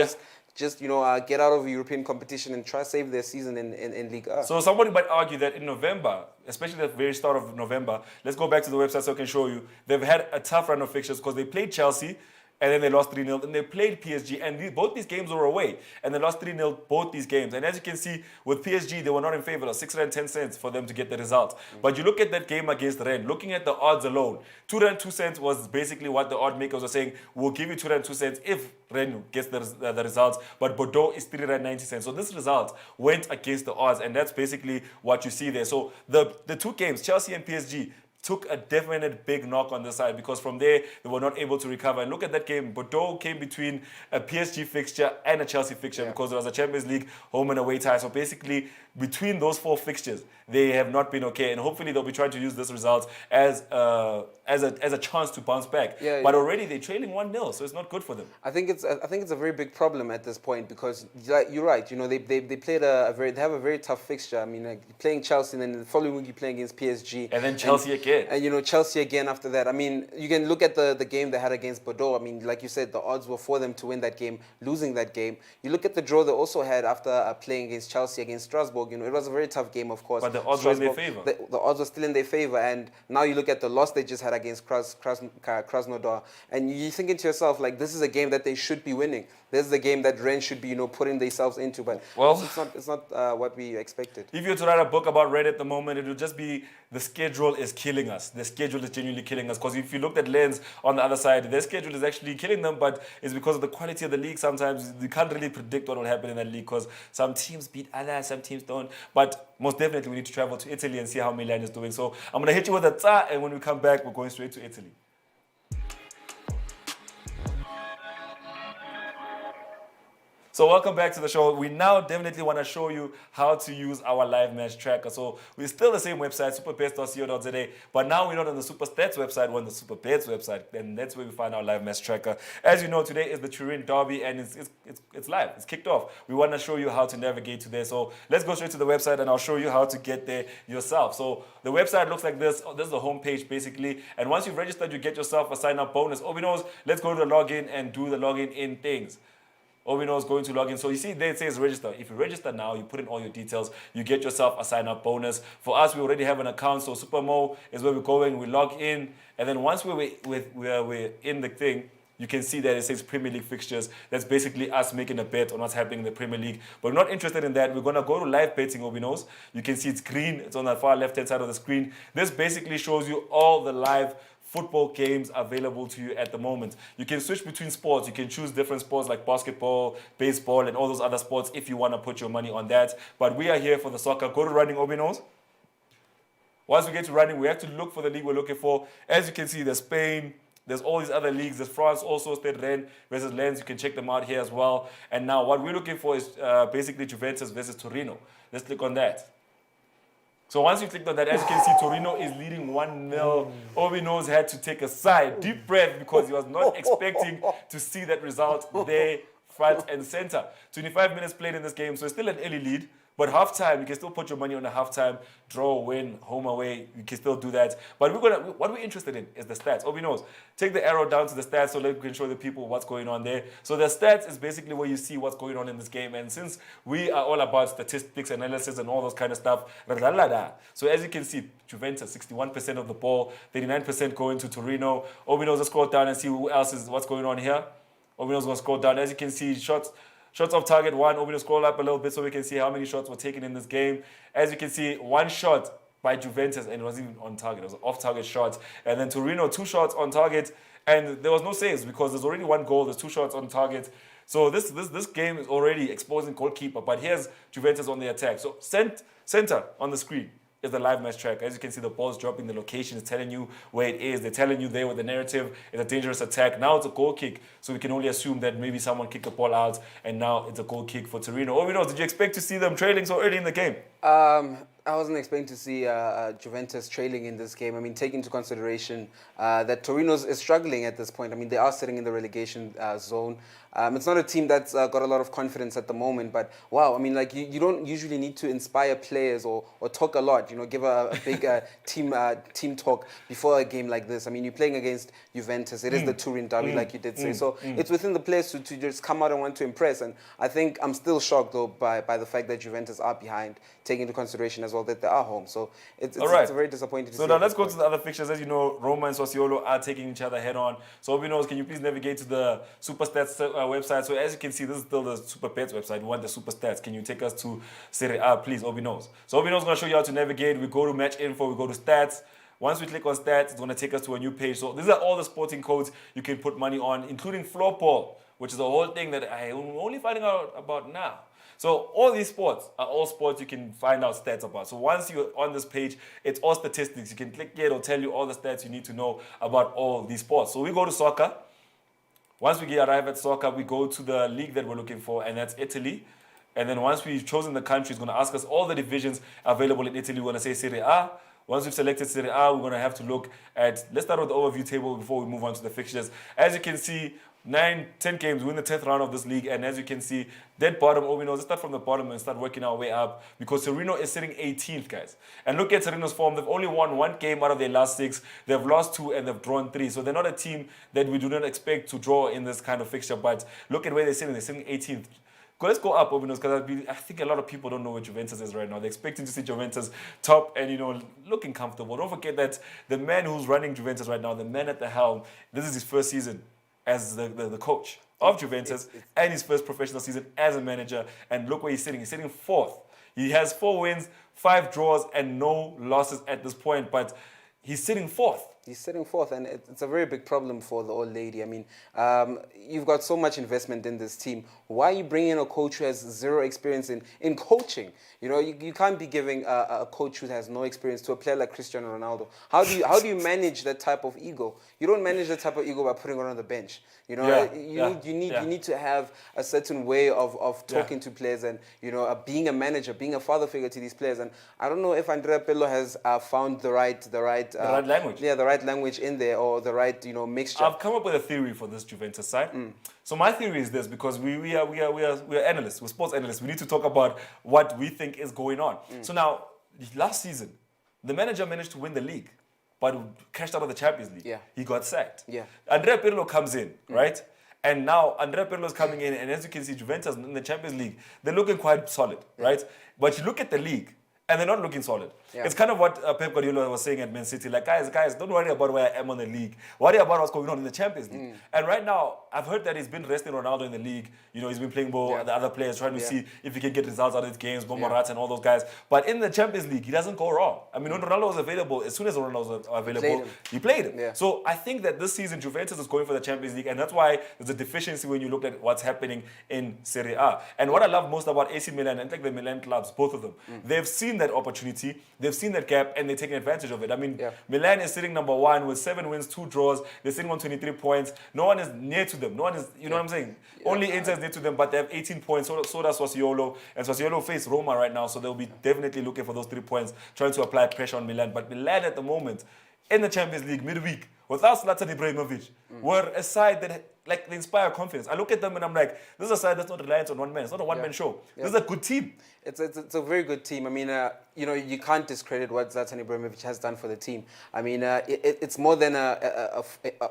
just you know, get out of European competition and try save their season in Ligue 1. So somebody might argue that in November, especially at the very start of November, let's go back to the website so I can show you, they've had a tough run of fixtures because they played Chelsea, and then they lost 3-0. And they played PSG, and both these games were away. And they lost 3-0 both these games. And as you can see, with PSG, they were not in favor of 6 rand 10 cents for them to get the result. But you look at that game against Rennes, looking at the odds alone, 2 rand 2 cents was basically what the odd makers were saying. We'll give you 2 rand 2 cents if Rennes gets the results. But Bordeaux is 3 rand 90 cents. So this result went against the odds, and that's basically what you see there. So the two games, Chelsea and PSG, took a definite big knock on the side because from there, they were not able to recover. And look at that game. Bordeaux came between a PSG fixture and a Chelsea fixture because it was a Champions League home and away tie. So basically, between those 4 fixtures, they have not been okay. And hopefully, they'll be trying to use this result as a chance to bounce back. But already, they're trailing 1-0, so it's not good for them. I think it's a very big problem at this point because you're right. You know, they played they have a very tough fixture. I mean, like, playing Chelsea, and then the following week you're playing against PSG, and then Chelsea again. And, you know, Chelsea again after that. I mean, you can look at the game they had against Bordeaux. I mean, like you said, the odds were for them to win that game, losing that game. You look at the draw they also had after playing against Chelsea, against Strasbourg. You know, it was a very tough game, of course. But the odds were in their favor. The odds were still in their favor. And now you look at the loss they just had against Krasnodar. And you're thinking to yourself, like, this is a game that they should be winning. This is the game that Rennes should be, you know, putting themselves into. But it's not what we expected. If you were to write a book about Rennes at the moment, it would just be the schedule is killing us. The schedule is genuinely killing us. Because if you looked at Lens on the other side, their schedule is actually killing them, but it's because of the quality of the league. Sometimes you can't really predict what will happen in that league because some teams beat others, some teams don't. But most definitely we need to travel to Italy and see how Milan is doing. So I'm going to hit you with a ta, and when we come back, we're going straight to Italy. So welcome back to the show. We now definitely want to show you how to use our live match tracker. So we're still the same website, superbets.co.za, but now we're not on the Superstats website, we're on the Superbets website, and that's where we find our live match tracker. As you know, today is the Turin Derby, and it's live, it's kicked off. We want to show you how to navigate to there. So let's go straight to the website, and I'll show you how to get there yourself. So the website looks like this. This is the homepage, basically, and once you've registered, you get yourself a sign-up bonus. Obi knows, let's go to the login and do the login in things. Obi knows going to log in. So you see there it says register. If you register now, you put in all your details, you get yourself a sign-up bonus. For us, we already have an account, so Supermo is where we're going. We log in, and then once we're in the thing, you can see that it says Premier League fixtures. That's basically us making a bet on what's happening in the Premier League. But we're not interested in that. We're going to go to live betting, Obi knows. You can see it's green. It's on the far left-hand side of the screen. This basically shows you all the live football games available to you at the moment. You can switch between sports. You can choose different sports like basketball, baseball, and all those other sports if you want to put your money on that. But we are here for the soccer. Go to running, Obi knows. Once we get to running, we have to look for the league we're looking for. As you can see, there's Spain. There's all these other leagues. There's France also, Stade Rennes versus Lens. You can check them out here as well. And now what we're looking for is basically Juventus versus Torino. Let's click on that. So once you clicked on that, as you can see, Torino is leading 1-0. Obi knows had to take a sigh, deep breath, because he was not expecting to see that result there, front and center. 25 minutes played in this game, so it's still an early lead. But halftime, you can still put your money on a halftime, draw, win, home, away. You can still do that. But what we're interested in is the stats. Obi knows. Take the arrow down to the stats so that we can show the people what's going on there. So the stats is basically where you see what's going on in this game. And since we are all about statistics, analysis, and all those kind of stuff, so as you can see, Juventus, 61% of the ball, 39% going to Torino. Obi knows, let's scroll down and see who else is, what's going on here. Obi knows going to scroll down. As you can see, shots off target 1. Obi knows, scroll up a little bit so we can see how many shots were taken in this game. As you can see, 1 shot by Juventus, and it wasn't even on target. It was an off-target shot. And then Torino, 2 shots on target, and there was no saves because there's already 1 goal. There's 2 shots on target. So this game is already exposing goalkeeper. But here's Juventus on the attack. So center on the screen is the live match track. As you can see, the ball's dropping, the location is telling you where it is. They're telling you there with the narrative. It's a dangerous attack. Now it's a goal kick, so we can only assume that maybe someone kicked the ball out, and now it's a goal kick for Torino. Oh, did you expect to see them trailing so early in the game? I wasn't expecting to see Juventus trailing in this game. I mean, take into consideration that Torino is struggling at this point. I mean, they are sitting in the relegation zone. It's not a team that's got a lot of confidence at the moment, but wow, I mean, like you don't usually need to inspire players or talk a lot, you know, give a big team talk before a game like this. I mean, you're playing against Juventus. It is the Turin Derby, like you did say. So it's within the players to just come out and want to impress. And I think I'm still shocked, though, by the fact that Juventus are behind, taking into consideration as well that they are home. So it's very disappointing to see. So now let's go to the other fixtures. As you know, Roma and Sassuolo are taking each other head on. So Obi knows, can you please navigate to the Superstats website? So as you can see, this is still the Superbets website. We want the Superstats. Can you take us to Serie A, please, Obi knows? So Obi knows is going to show you how to navigate. We go to match info, we go to stats. Once we click on stats, it's going to take us to a new page. So these are all the sporting codes you can put money on, including floorball, which is a whole thing that I'm only finding out about now. So all these sports are all sports you can find out stats about. So once you're on this page, it's all statistics. You can click here, it'll tell you all the stats you need to know about all these sports. So we go to soccer. Once we arrive at soccer, we go to the league that we're looking for, and that's Italy. And then once we've chosen the country, it's going to ask us all the divisions available in Italy. We're going to say Serie A. Once we've selected Serie A, we're going to have to look at, let's start with the overview table before we move on to the fixtures. As you can see, 9, 10 games, we're in the 10th round of this league, and as you can see, dead bottom, let's start from the bottom and start working our way up, because Torino is sitting 18th, guys. And look at Torino's form. They've only won 1 game out of their last 6. They've lost 2 and they've drawn 3. So they're not a team that we do not expect to draw in this kind of fixture, but look at where they're sitting. They're sitting 18th. Let's go up, because I think a lot of people don't know where Juventus is right now. They're expecting to see Juventus top and, looking comfortable. Don't forget that the man who's running Juventus right now, the man at the helm, this is his first season as the coach of Juventus and his first professional season as a manager. And look where he's sitting. He's sitting 4th. He has 4 wins, 5 draws, and no losses at this point, but he's sitting fourth. He's sitting fourth, and it's a very big problem for the old lady. I mean, you've got so much investment in this team. Why are you bringing in a coach who has 0 experience in coaching? You know, you can't be giving a coach who has no experience to a player like Cristiano Ronaldo. How do you manage that type of ego? You don't manage that type of ego by putting it on the bench. You know, you need to have a certain way of talking to players, and being a manager, being a father figure to these players. And I don't know if Andrea Pirlo has found the right language. Yeah, the right language in there, or the right mixture. I've come up with a theory for this Juventus side. So my theory is this, because we are analysts, we're sports analysts. We need to talk about what we think is going on. So now, last season, the manager managed to win the league, but cashed out of the Champions League. Yeah. He got sacked. Yeah. Andrea Pirlo comes in, right? And now Andrea Pirlo is coming in, and as you can see, Juventus in the Champions League, they're looking quite solid, right? But you look at the league, and they're not looking solid. Yeah. It's kind of what Pep Guardiola was saying at Man City. Like, guys, don't worry about where I am on the league. Worry about what's going on in the Champions League. And right now, I've heard that he's been resting Ronaldo in the league. He's been playing more the other players, trying to see if he can get results out of his games, Morata and all those guys. But in the Champions League, he doesn't go wrong. I mean, when Ronaldo was available, as soon as Ronaldo was available, he played him. Yeah. So I think that this season, Juventus is going for the Champions League, and that's why there's a deficiency when you look at what's happening in Serie A. And what I love most about AC Milan and like the Milan clubs, both of them, they've seen that opportunity, they've seen that gap, and they're taking advantage of it. I mean, Milan is sitting number 1 with 7 wins, 2 draws. They're sitting on 23 points. No one is near to them. No one is, you know what I'm saying? Only Inter is near to them, but they have 18 points. So does Sassuolo. And Sassuolo face Roma right now, so they'll be definitely looking for those 3 points, trying to apply pressure on Milan. But Milan at the moment, in the Champions League midweek, without Zlatan Ibrahimovic, were a side that they inspire confidence. I look at them and I'm like, this is a side that's not reliant on one man. It's not a one-man show. This is a good team. It's a very good team. I mean, you can't discredit what Zlatan Ibrahimovic has done for the team. I mean, it's more than a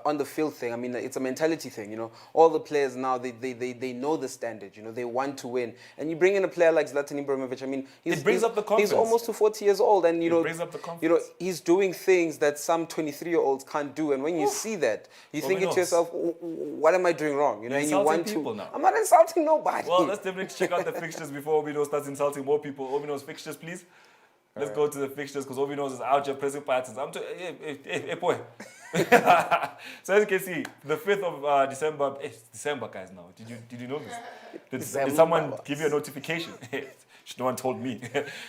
on the field thing. I mean, it's a mentality thing. All the players now they know the standard. They want to win. And you bring in a player like Zlatan Ibrahimovic. I mean, it brings up the confidence. He's almost to 40 years old, and it brings up the confidence. He's doing things that some 23-year-olds can't do. And when you see that, you think to yourself, what am I doing wrong? And you want people now. I'm not insulting nobody. Well, let's definitely check out the fixtures before Obino starts insulting more people. Obino's fixtures, please. Let's go to the fixtures, because Obino's is out here pressing buttons. Hey, boy. So as you can see, the 5th of December. It's December, guys, now. Did you know this? Did someone give you a notification? No one told me.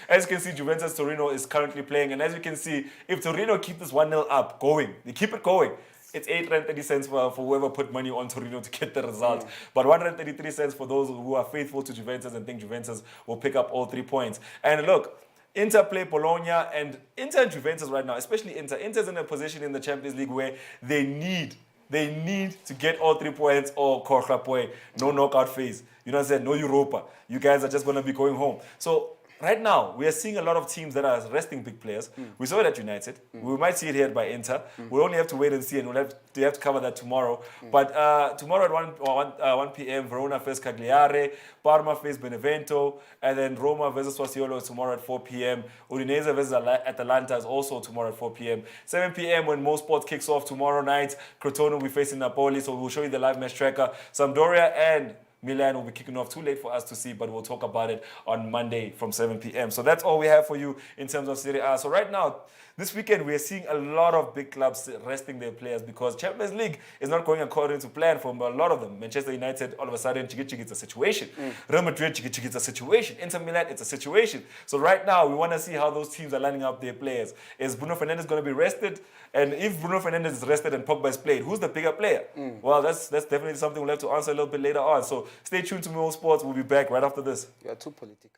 As you can see, Juventus Torino is currently playing. And as you can see, if Torino keep this 1-0 up going, they keep it going, it's 8.30 cents for whoever put money on Torino to get the result. But 133 cents for those who are faithful to Juventus and think Juventus will pick up all 3 points. And look, Inter play Bologna, and Inter and Juventus right now, especially Inter. Inter's in a position in the Champions League where they need to get all 3 points or Korchapoi, no knockout phase. You know what I'm saying? No Europa. You guys are just going to be going home. So right now, we are seeing a lot of teams that are resting big players. We saw it at United. We might see it here by Inter. We only have to wait and see, and we'll have to cover that tomorrow. But tomorrow at 1 p.m., Verona face Cagliari, Parma face Benevento, and then Roma versus Sassuolo tomorrow at 4 p.m. Udinese versus Atalanta is also tomorrow at 4 p.m. 7 p.m. when Mo Sports kicks off tomorrow night, Crotone will be facing Napoli, so we'll show you the live match tracker. Sampdoria and Milan will be kicking off. Too late for us to see, but we'll talk about it on Monday from 7 p.m. So that's all we have for you in terms of Serie A. So right now, this weekend, we are seeing a lot of big clubs resting their players because Champions League is not going according to plan for a lot of them. Manchester United, all of a sudden, it's a situation. Real Madrid, it's a situation. Inter Milan, it's a situation. So right now, we want to see how those teams are lining up their players. Is Bruno Fernandes going to be rested? And if Bruno Fernandes is rested and Pogba is played, who's the bigger player? Well, that's definitely something we'll have to answer a little bit later on. So stay tuned to Mo Sports. We'll be back right after this. You are too political.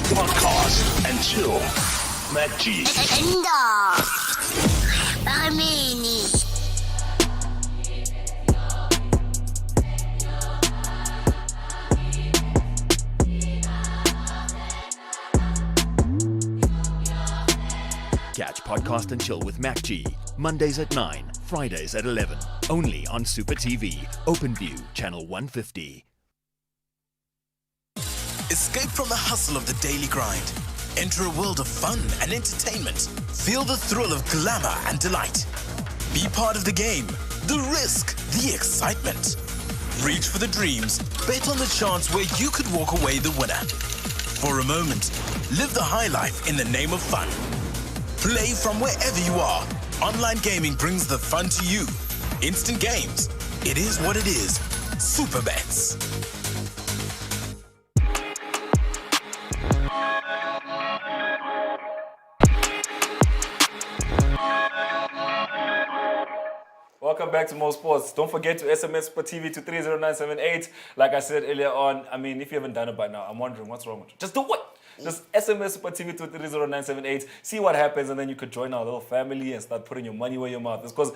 Podcast and chill. Mac G. Catch Podcast and Chill with Mac G, Mondays at 9, Fridays at 11, only on Supa TV, OpenView, channel 150. Escape from the hustle of the daily grind. Enter a world of fun and entertainment. Feel the thrill of glamour and delight. Be part of the game. the risk, the excitement. Reach for the dreams. Bet on the chance where you could walk away the winner. For a moment, live the high life in the name of fun. Play from wherever you are. Online gaming brings the fun to you. Instant games. It is what it is. Super Bets. Welcome back to More Sports. Don't forget to SMS Supa TV to 30978. Like I said earlier on, I mean, if you haven't done it by now, I'm wondering what's wrong with you. Just do it. Just SMS Supa TV to 30978. See what happens, and then you could join our little family and start putting your money where your mouth is. Because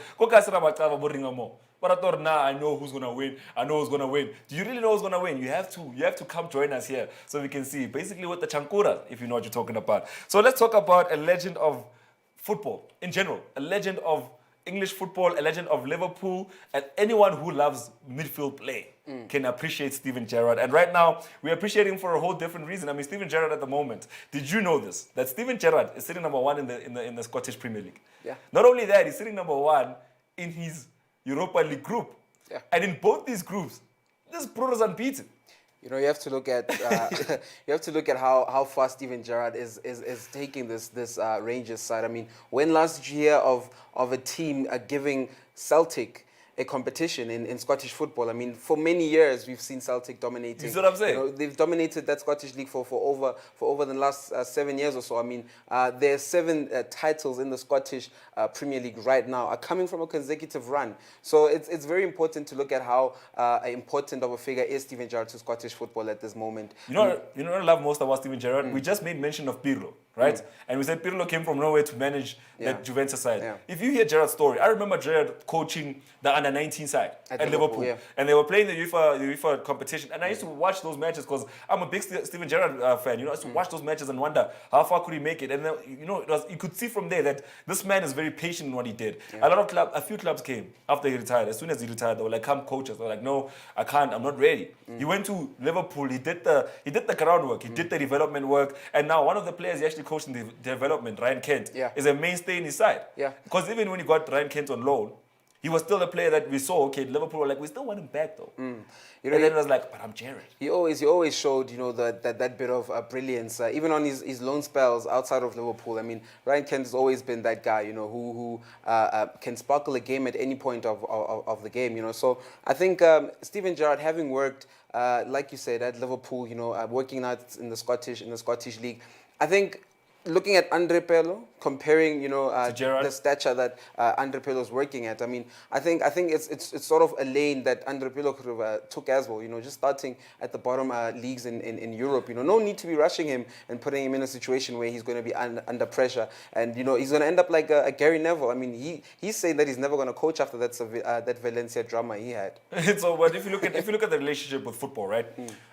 but I thought, nah, I know who's gonna win. I know who's gonna win. Do you really know who's gonna win? You have to come join us here so we can see. Basically with the chankura, if you know what you're talking about. So let's talk about a legend of football in general, a legend of English football, a legend of Liverpool, and anyone who loves midfield play can appreciate Steven Gerrard. And right now, we appreciate him for a whole different reason. I mean, Steven Gerrard at the moment. Did you know this? That Steven Gerrard is sitting number 1 in the Scottish Premier League. Yeah. Not only that, he's sitting number 1 in his Europa League group. Yeah. And in both these groups, this bro is unbeaten. You know, you have to look at how far Steven Gerrard is taking this Rangers side. I mean, when last did you hear of a team giving Celtic a competition in Scottish football? I mean, for many years we've seen Celtic dominating. You see what I'm saying? You know, they've dominated that Scottish league for over the last 7 years or so. I mean, there are 7 titles in the Scottish Premier League right now are coming from a consecutive run. So it's very important to look at how important of a figure is Steven Gerrard to Scottish football at this moment. You know what I love most about Steven Gerrard? We just made mention of Pirlo, right? And we said Pirlo came from nowhere to manage that Juventus side. Yeah. If you hear Gerrard's story, I remember Gerrard coaching the under-19 side at Liverpool. Yeah. And they were playing the UEFA competition. And I used to watch those matches because I'm a big Steven Gerrard fan. You know, I used to watch those matches and wonder how far could he make it. And then, you know, you could see from there that this man is very patient in what he did. Yeah. A few clubs came after he retired. As soon as he retired, they were like, come coach us. They were like, no, I can't. I'm not ready. He went to Liverpool. He did the groundwork. He did the development work. And now one of the players he actually coached in the development, Ryan Kent, is a mainstay in his side. Yeah. Because even when he got Ryan Kent on loan, he was still a player that we saw. Okay, Liverpool were like, we still want him back though. You know, and then it was like, but I'm Gerrard. He always showed, you know, that bit of brilliance, even on his loan spells outside of Liverpool. I mean, Ryan Kent has always been that guy, you know, who can sparkle a game at any point of the game, you know. So I think Steven Gerrard, having worked, like you said, at Liverpool, you know, working out in the Scottish league, I think. Looking at Andre Pirlo, comparing, you know, the stature that Andre Pirlo is working at, I mean, I think it's sort of a lane that Andre Pirlo could have took as well. You know, just starting at the bottom leagues in Europe. You know, no need to be rushing him and putting him in a situation where he's going to be under pressure, and you know he's going to end up like a Gary Neville. I mean, he's saying that he's never going to coach after that Valencia drama he had. So, but if you look at the relationship with football, right?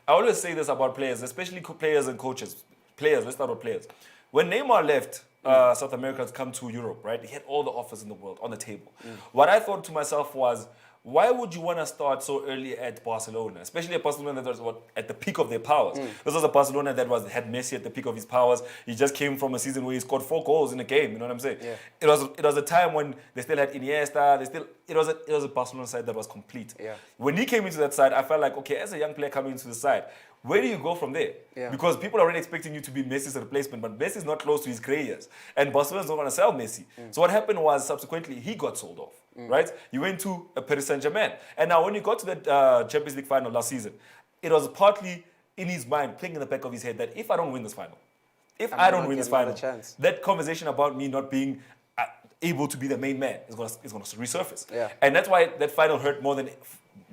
I always say this about players, especially players and coaches. Players, let's start with players. When Neymar left South America to come to Europe, right, he had all the offers in the world on the table. What I thought to myself was, why would you want to start so early at Barcelona, especially at Barcelona that was at the peak of their powers? This was a Barcelona that had Messi at the peak of his powers. He just came from a season where he scored 4 goals in a game. You know what I'm saying? Yeah. It was a time when they still had Iniesta. It was a Barcelona side that was complete. Yeah. When he came into that side, I felt like, okay, as a young player coming into the side, where do you go from there? Yeah. Because people are already expecting you to be Messi's replacement, but Messi's not close to his grey years. And Barcelona's not going to sell Messi. So what happened was, subsequently, he got sold off, right? He went to Paris Saint-Germain. And now when he got to the Champions League final last season, it was partly in his mind, playing in the back of his head, that if I don't win this final, that conversation about me not being able to be the main man is going to resurface. Yeah. And that's why that final hurt more than...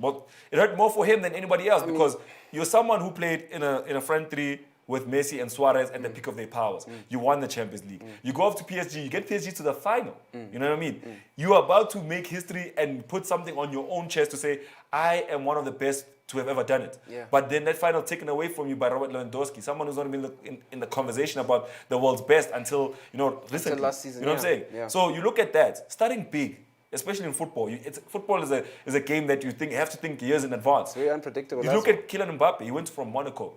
It hurt more for him than anybody else, because you're someone who played in a front three with Messi and Suarez at the peak of their powers. You won the Champions League. You go off to PSG, you get PSG to the final. You know what I mean? You are about to make history and put something on your own chest to say, I am one of the best to have ever done it. Yeah. But then that final taken away from you by Robert Lewandowski, someone who's not been in the conversation about the world's best until, you know, recently. Until last season, you know what I'm saying? Yeah. So you look at that, starting big, especially in football. Football is a game that you have to think years in advance. Very unpredictable. You look at Kylian Mbappe. He went from Monaco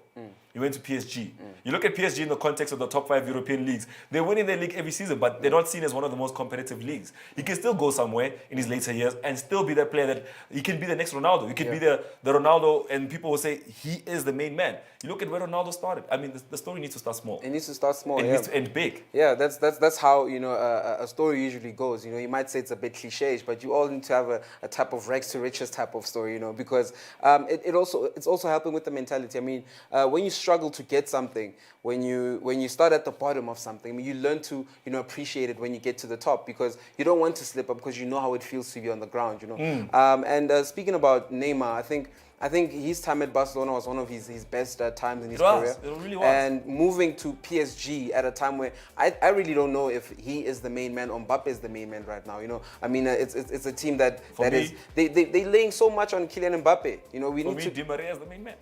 He went to PSG. You look at PSG in the context of the top 5 European leagues. They're winning their league every season, but they're not seen as one of the most competitive leagues. He can still go somewhere in his later years and still be that player that he can be the next Ronaldo. He can be the Ronaldo, and people will say he is the main man. You look at where Ronaldo started. I mean, the story needs to start small. It needs to start small. It yeah. needs to end big. Yeah, that's how a story usually goes. You might say it's a bit cliche, but you all need to have a type of rags to riches type of story. Because it's also helping with the mentality. I mean, when you struggle to get something, when you start at the bottom of something, I mean, you learn to appreciate it when you get to the top, because you don't want to slip up because you know how it feels to be on the ground. And speaking about Neymar, I think his time at Barcelona was one of his best times in his career. It really was. And moving to PSG at a time where I really don't know if he is the main man or Mbappe is the main man right now. I mean, it's a team that is they laying so much on Kylian Mbappe. Di Maria is the main man.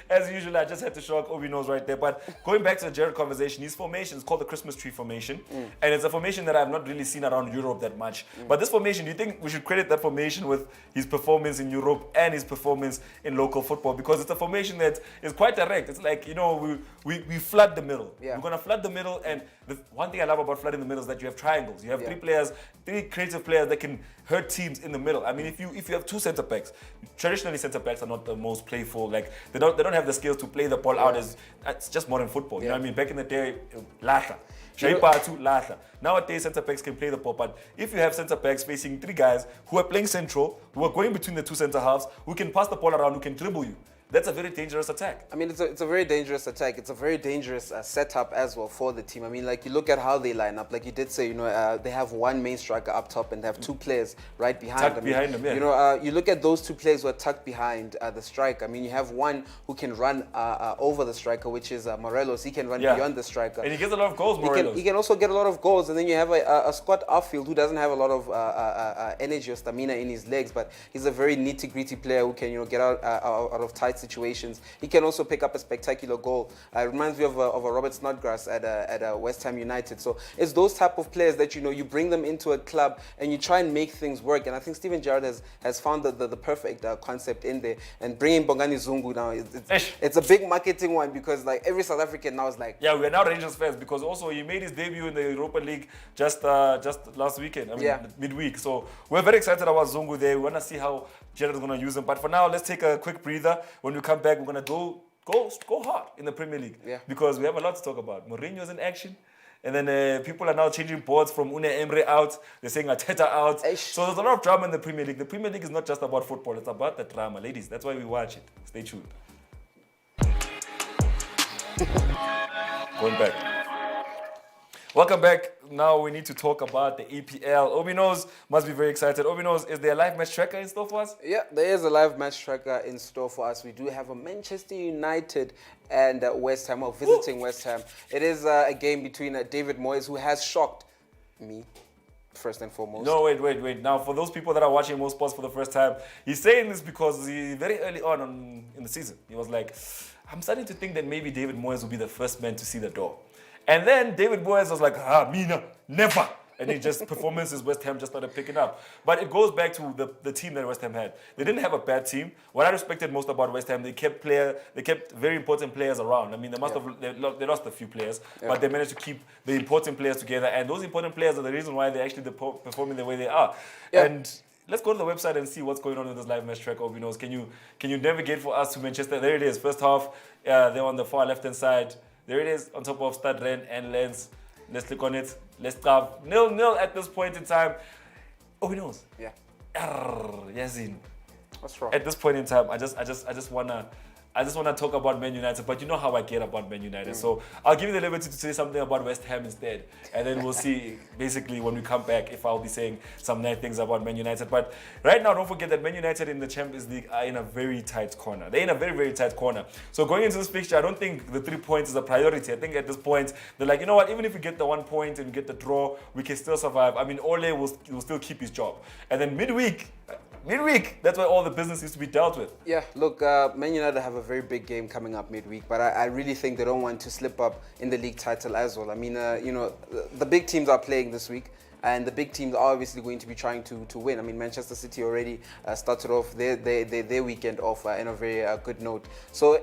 As usual, I just had to show up Obi knows right there. But going back to the Jared conversation, his formation is called the Christmas tree formation. And it's a formation that I've not really seen around Europe that much. But this formation, do you think we should credit that formation with his performance in Europe and his performance in local football? Because it's a formation that is quite direct. It's like, we flood the middle. Yeah. We're going to flood the middle. And the one thing I love about flooding the middle is that you have triangles. You have three creative players that can hurt teams in the middle. I mean, if you have two center backs, traditionally center backs are not the most playful. Like they don't have the skills to play the ball out. It's just modern football. You know what I mean? Back in the day, Lasha. Lasha. Nowadays, center backs can play the ball, but if you have center backs facing three guys who are playing central, who are going between the two center halves, who can pass the ball around, who can dribble you, that's a very dangerous attack. I mean, it's a very dangerous attack. It's a very dangerous setup as well for the team. I mean, like, you look at how they line up. Like you did say, they have one main striker up top and they have two players right behind them. Behind them, yeah. You look at those two players who are tucked behind the striker. I mean, you have one who can run over the striker, which is Morelos. He can run beyond the striker. And he gets a lot of goals, Morelos. He can also get a lot of goals. And then you have a Scott Arfield who doesn't have a lot of energy or stamina in his legs, but he's a very nitty-gritty player who can, get out of tight situations. He can also pick up a spectacular goal. It reminds me of a Robert Snodgrass at West Ham United. So it's those type of players that you bring them into a club and you try and make things work. And I think Steven Gerrard has found the perfect concept in there. And bringing Bongani Zungu now, it's a big marketing one, because like every South African now is like, yeah, we're now Rangers fans, because also he made his debut in the Europa League just last weekend. I mean, midweek. So we're very excited about Zungu there. We want to see how Gerrard's going to use him. But for now, let's take a quick breather. When we come back, we're going to go hard in the Premier League. Yeah. Because we have a lot to talk about. Mourinho's in action. And then people are now changing boards from Unai Emery out. They're saying Arteta out. So there's a lot of drama in the Premier League. The Premier League is not just about football. It's about the drama. Ladies, that's why we watch it. Stay tuned. Going back. Welcome back. Now we need to talk about the EPL. Obi knows must be very excited. Obi knows, is there a live match tracker in store for us? Yeah, there is a live match tracker in store for us. We do have a Manchester United and West Ham, or visiting West Ham. It is a game between David Moyes, who has shocked me, first and foremost. No, wait. Now, for those people that are watching Mo Sports for the first time, he's saying this because very early on in the season, he was like, I'm starting to think that maybe David Moyes will be the first man to see the door. And then David Moyes was like, Mina, never. And performances West Ham just started picking up. But it goes back to the team that West Ham had. They didn't have a bad team. What I respected most about West Ham, they kept very important players around. I mean, they lost a few players, but they managed to keep the important players together. And those important players are the reason why they're actually performing the way they are. Yeah. And let's go to the website and see what's going on with this live match track. Obi knows. Can you navigate for us to Manchester? There it is. First half, they're on the far left-hand side. There it is, on top of Stad Ren and Lens. Let's click on it. Let's have 0-0 at this point in time. Oh, he knows. Yeah. Yazin. What's wrong? At this point in time, I just wanna talk about Man United, but you know how I get about Man United. So I'll give you the liberty to say something about West Ham instead, and then we'll see basically when we come back if I'll be saying some nice things about Man United. But right now, don't forget that Man United in the Champions League are in a very tight corner. They're in a very, very tight corner. So going into this fixture, I don't think the 3 points is a priority. I think at this point, they're like, you know what, even if we get the 1 point and get the draw, we can still survive. I mean, Ole will still keep his job. And then midweek, that's where all the business is to be dealt with. Yeah, look, Man United have a very big game coming up midweek, but I really think they don't want to slip up in the league title as well. I mean, the big teams are playing this week. and the big teams are obviously going to be trying to win. I mean, Manchester City already started off their weekend off in a very good note. So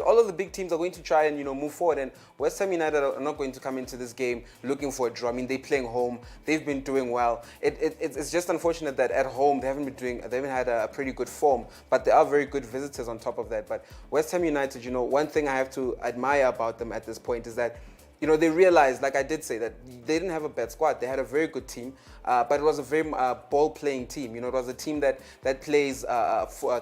all of the big teams are going to try and move forward, and West Ham United are not going to come into this game looking for a draw. I mean, they're playing home. They've been doing well. It's just unfortunate that at home they haven't had a pretty good form, but they are very good visitors on top of that. But West Ham United, one thing I have to admire about them at this point is that they realized, like I did say, that they didn't have a bad squad. They had a very good team, but it was a very ball-playing team. It was a team that plays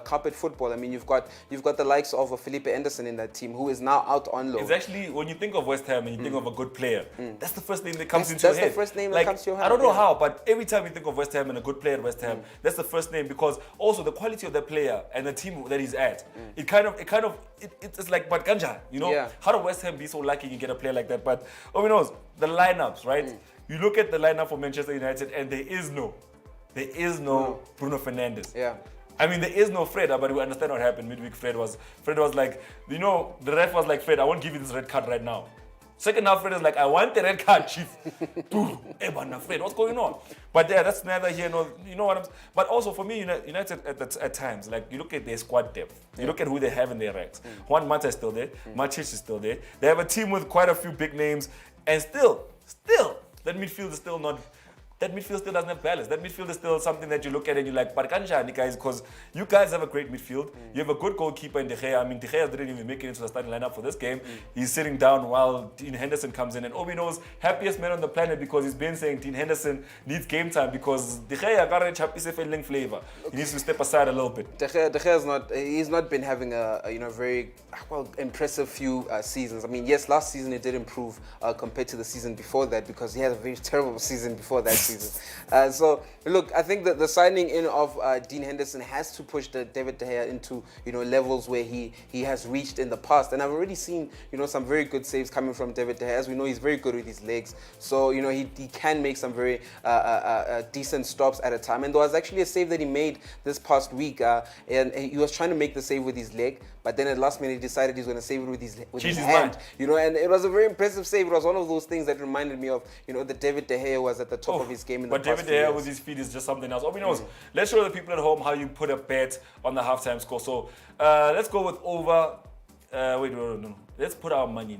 carpet football. I mean, you've got the likes of Felipe Anderson in that team, who is now out on loan. It's actually, when you think of West Ham and you think of a good player, that's the first name that comes into your head. That's the first name that comes to your head. I don't know how, but every time you think of West Ham and a good player at West Ham, that's the first name, because also the quality of the player and the team that he's at, it's like Badganja, Yeah. How do West Ham be so lucky you get a player like that? But who knows, the lineups, right? You look at the lineup for Manchester United and there is no Bruno Fernandes. Yeah. I mean, there is no Fred, but we understand what happened midweek. Fred was like, the ref was like, Fred, I won't give you this red card right now. Second half, Fred is like, I want the red card, chief. Boom. Fred, what's going on? But yeah, that's neither here nor, but also for me, United at times, like you look at their squad depth, you look at who they have in their ranks. Juan Mata is still there, Matic is still there. They have a team with quite a few big names, and still, that midfield is still not. That midfield still doesn't have balance. That midfield is still something that you look at and you're like, but kanjani guys, because you guys have a great midfield. You have a good goalkeeper in De Gea. I mean, De Gea didn't even make it into the starting lineup for this game. He's sitting down while Dean Henderson comes in. And Obi knows, happiest man on the planet, because he's been saying Dean Henderson needs game time because De Gea got a feeling flavor. He needs to step aside a little bit. De Gea he's not been having a very impressive few seasons. I mean, yes, last season it did improve compared to the season before that, because he had a very terrible season before that season. So look, I think that the signing in of Dean Henderson has to push David De Gea into levels where he has reached in the past, and I've already seen some very good saves coming from David De Gea. As we know, he's very good with his legs, so he can make some very decent stops at a time. And there was actually a save that he made this past week, and he was trying to make the save with his leg, but then at last minute he decided he's going to save it with his hand. And it was a very impressive save. It was one of those things that reminded me of the David De Gea was at the top of his game in the but past David De Gea with his feet is just something else. Obi knows. Let's show the people at home how you put a bet on the halftime score. So let's go with over. No. Let's put our money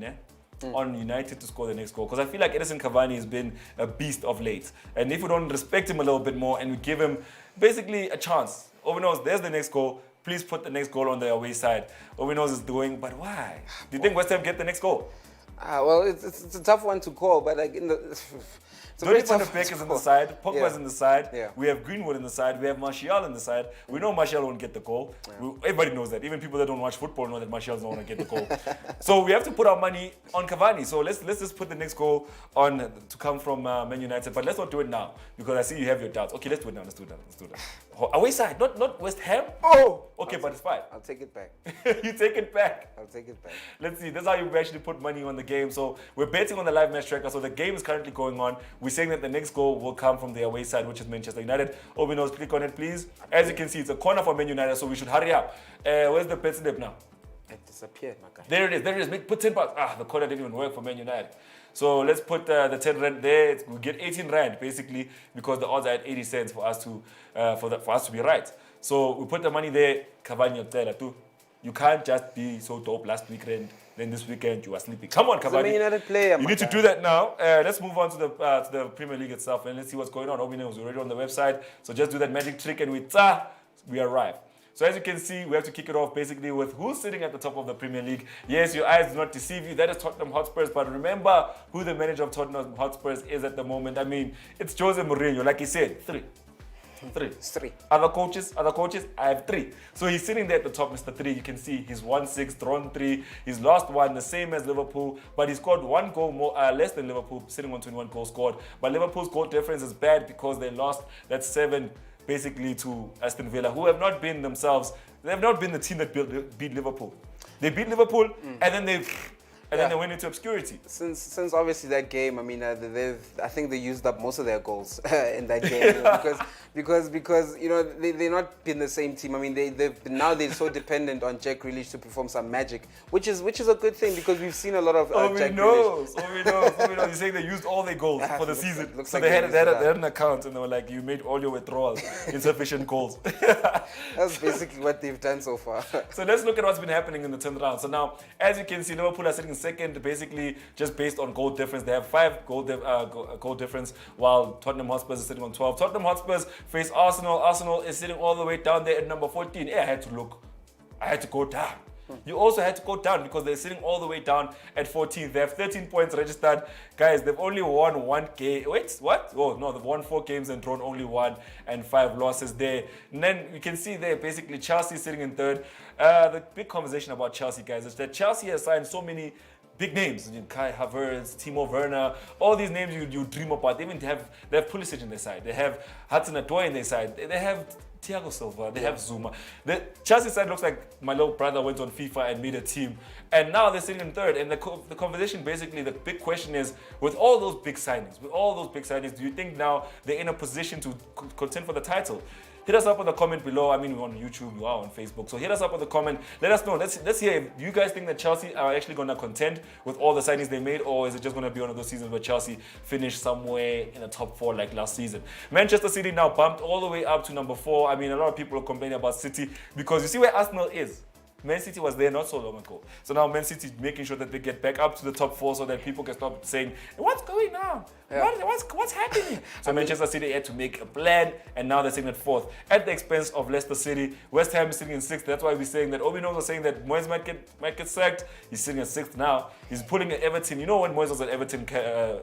on United to score the next goal, because I feel like Edison Cavani has been a beast of late. And if we don't respect him a little bit more and we give him basically a chance, Obi knows, there's the next goal. Please put the next goal on the away side. Obi knows is doing, but why? Do you think West Ham get the next goal? Well, it's a tough one to call, but like Donny van de Beek is on the side, Pogba's in the side, Yeah. we have Greenwood in the side, we have Martial in the side. We know Martial won't get the goal. Everybody knows that. Even people that don't watch football know that Martial's not going to get the goal. So we have to put our money on Cavani. So let's just put the next goal on to come from Man United. But let's not do it now, because I see you have your doubts. Okay, let's do it now. Let's do it. Away side, not West Ham. Oh! Okay, but it's fine. I'll take it back. You take it back. I'll take it back. Let's see. That's how you actually put money on the game. So we're betting on the live match tracker. So the game is currently going on. We're saying that the next goal will come from the away side, which is Manchester United. Obi knows, click on it, please. As you can see, it's a corner for Man United, so we should hurry up. Where's the bet slip now? It disappeared, my guy. There it is. Put 10 bucks. The corner didn't even work for Man United. So let's put the 10 rand there. We get 18 rand basically, because the odds are at 80 cents for us to be right. So we put the money there. Cavani, too. You can't just be so dope last weekend, then this weekend you are sleeping. Come on, Cavani. Man United player, You need to do that now. Let's move on to the Premier League itself, and let's see what's going on. Obi knows we're already on the website, so just do that magic trick and we arrive. So as you can see, we have to kick it off basically with who's sitting at the top of the Premier League. Yes, your eyes do not deceive you. That is Tottenham Hotspurs. But remember who the manager of Tottenham Hotspurs is at the moment. I mean, it's Jose Mourinho. Like he said, three. Other coaches, I have 3. So he's sitting there at the top, Mr. 3. You can see he's won 6, drawn 3. He's lost 1, the same as Liverpool. But he scored 1 goal more, less than Liverpool, sitting on 21 goals scored. But Liverpool's goal difference is bad because they lost that 7 basically to Aston Villa, who have not been themselves. They have not been the team that beat Liverpool. They beat Liverpool and then and then they went into obscurity. Since obviously that game, I mean, I think they used up most of their goals in that game, you know, because you know they're not been the same team. I mean, they're so dependent on Jack Grealish to perform some magic, which is a good thing because we've seen a lot of Jack Grealish. You're saying they used all their goals for the season. Looks so like they had an account and they were like, you made all your withdrawals, insufficient goals. That's basically what they've done so far. So let's look at what's been happening in the 10th round. So now, as you can see, Liverpool are sitting in second, basically just based on goal difference. They have 5 goal difference, while Tottenham Hotspur is sitting on 12. Tottenham Hotspur face Arsenal. Arsenal is sitting all the way down there at number 14. I had to go down. You also had to go down because they're sitting all the way down at 14. They have 13 points registered. Guys, they've only won 1 game. Wait, what? Oh, no, they've won 4 games and drawn only 1 and 5 losses there. And then you can see there, basically, Chelsea sitting in third. The big conversation about Chelsea, guys, is that Chelsea has signed so many big names. Kai Havertz, Timo Werner, all these names you dream about. They have Pulisic in their side. They have Hudson-Odoi in their side. They have Thiago Silva, they have Zuma. The Chelsea side looks like my little brother went on FIFA and made a team. And now they're sitting in third. And the conversation, basically, the big question is, with all those big signings, do you think now they're in a position to contend for the title? Hit us up in the comment below. I mean, we're on YouTube, we are on Facebook. So hit us up in the comment. Let us know. Let's hear. Do you guys think that Chelsea are actually going to contend with all the signings they made, or is it just going to be one of those seasons where Chelsea finish somewhere in the top 4 like last season? Manchester City now bumped all the way up to number 4. I mean, a lot of people are complaining about City because you see where Arsenal is. Man City was there not so long ago. So now Man City is making sure that they get back up to the top 4 so that people can stop saying, what's going on? Yeah. What's happening? So Manchester City had to make a plan, and now they're sitting at 4th at the expense of Leicester City. West Ham is sitting in 6th. That's why we're saying that Obi knows are saying that Moyes might get sacked. He's sitting at 6th now. He's pulling at Everton. You know when Moyes was an Everton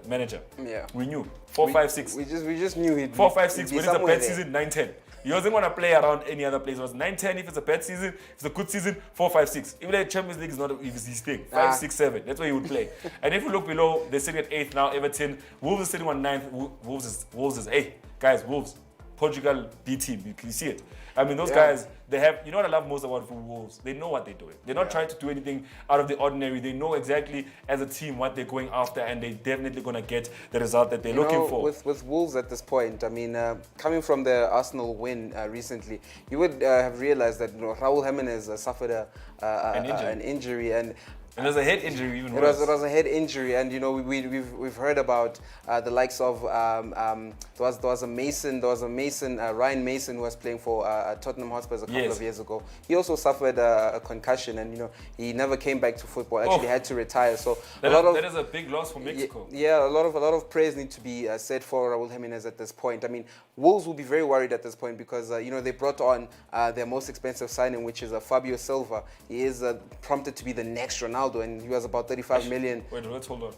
manager? Yeah. We knew. 4, 5, 6. We just knew he'd 4, 5, 6. be When it's a somewhere bad there. season, 9, 10. He wasn't going to play around any other place. It was 9, 10 if it's a bad season. If it's a good season, 4, 5, 6. Even the Champions League is not his thing. 5, 6, 7. That's where he would play. And if you look below, they're sitting at 8th now. Everton. Wolves is sitting on 9th. Wolves is 8th. Guys, Wolves. Portugal B team. You can see it. I mean, those guys, they have, you know what I love most about Wolves? They know what they're doing. They're not trying to do anything out of the ordinary. They know exactly as a team what they're going after, and they're definitely going to get the result that they're looking for. With Wolves at this point, I mean, coming from the Arsenal win recently, you would have realized that Raul Jimenez suffered an injury, and it was a head injury, even worse. It was a head injury, and we've heard about the likes of there was a Mason, Ryan Mason, who was playing for Tottenham Hotspur a couple of years ago. He also suffered a concussion, and he never came back to football. Actually, had to retire. So that is a big loss for Mexico. Yeah, a lot of praise need to be said for Raul Jimenez at this point. I mean, Wolves will be very worried at this point because they brought on their most expensive signing, which is Fabio Silva. He is prompted to be the next Ronaldo, and he was about 35 million. Wait, let's hold on.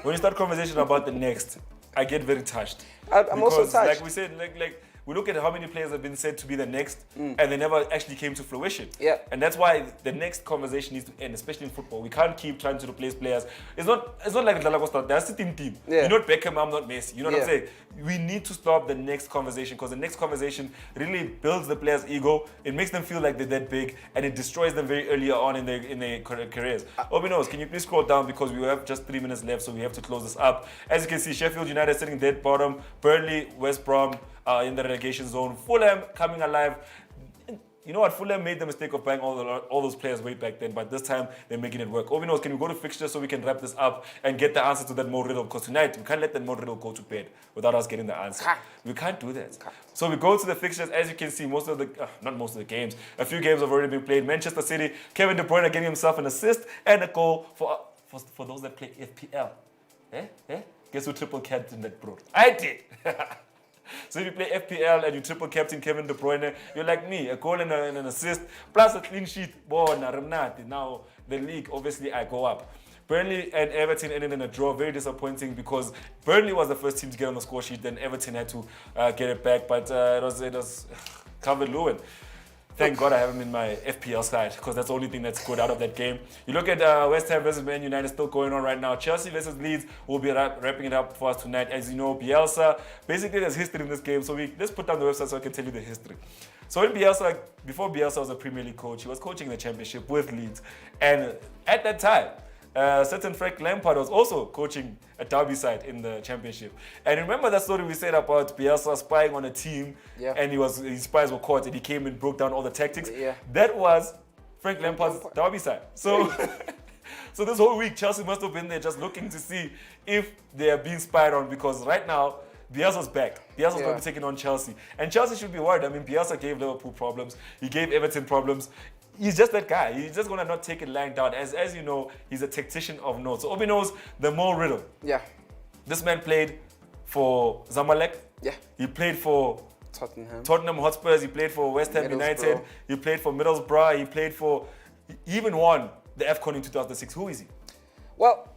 When you start conversation about the next, I get very touched. I'm also touched. Like we said, like we look at how many players have been said to be the next, and they never actually came to fruition. Yeah. And that's why the next conversation needs to end, especially in football. We can't keep trying to replace players. It's not like Dlala Costa. They're a sitting team. Yeah. You're not Beckham, I'm not Messi. You know what I'm saying? We need to stop the next conversation, because the next conversation really builds the players' ego. It makes them feel like they're that big, and it destroys them very early on in their careers. Obi knows, can you please scroll down, because we have just 3 minutes left, so we have to close this up. As you can see, Sheffield United sitting dead bottom, Burnley, West Brom in the relegation zone, Fulham coming alive. You know what? Fulham made the mistake of buying all those players way back then, but this time they're making it work. Obi knows, can we go to fixtures so we can wrap this up and get the answer to that Mo riddle? Because tonight we can't let that Mo riddle go to bed without us getting the answer. We can't do that. So we go to the fixtures. As you can see, not most of the games, a few games have already been played. Manchester City, Kevin De Bruyne getting himself an assist and a goal for those that play FPL. Guess who triple captained that, bro? I did. So if you play FPL and you triple captain Kevin De Bruyne, you're like me, a goal and an assist, plus a clean sheet. Now the league, obviously, I go up. Burnley and Everton ended in a draw. Very disappointing, because Burnley was the first team to get on the score sheet, then Everton had to get it back. But it was Calvert-Lewin. Thank God I have him in my FPL side, because that's the only thing that's good out of that game. You look at West Ham versus Man United still going on right now. Chelsea versus Leeds will be wrapping it up for us tonight. As you know, Bielsa, basically there's history in this game, so let's put down the website so I can tell you the history. So before Bielsa was a Premier League coach, he was coaching the Championship with Leeds. And at that time, certain Frank Lampard was also coaching a Derby side in the championship. And remember that story we said about Bielsa spying on a team, and his spies were caught, and he came and broke down all the tactics. Yeah. That was Frank Lampard's Derby side. So, so this whole week, Chelsea must have been there just looking to see if they are being spied on, because right now, Bielsa's back. Bielsa's going to be taking on Chelsea. And Chelsea should be worried. I mean, Bielsa gave Liverpool problems. He gave Everton problems. He's just that guy. He's just going to not take it lying down. As you know, he's a tactician of note. So Obi knows the Mo Riddle. Yeah. This man played for Zamalek. Yeah. He played for Tottenham Hotspurs. He played for West Ham United. He played for Middlesbrough. He even won the AFCON in 2006. Who is he? Well,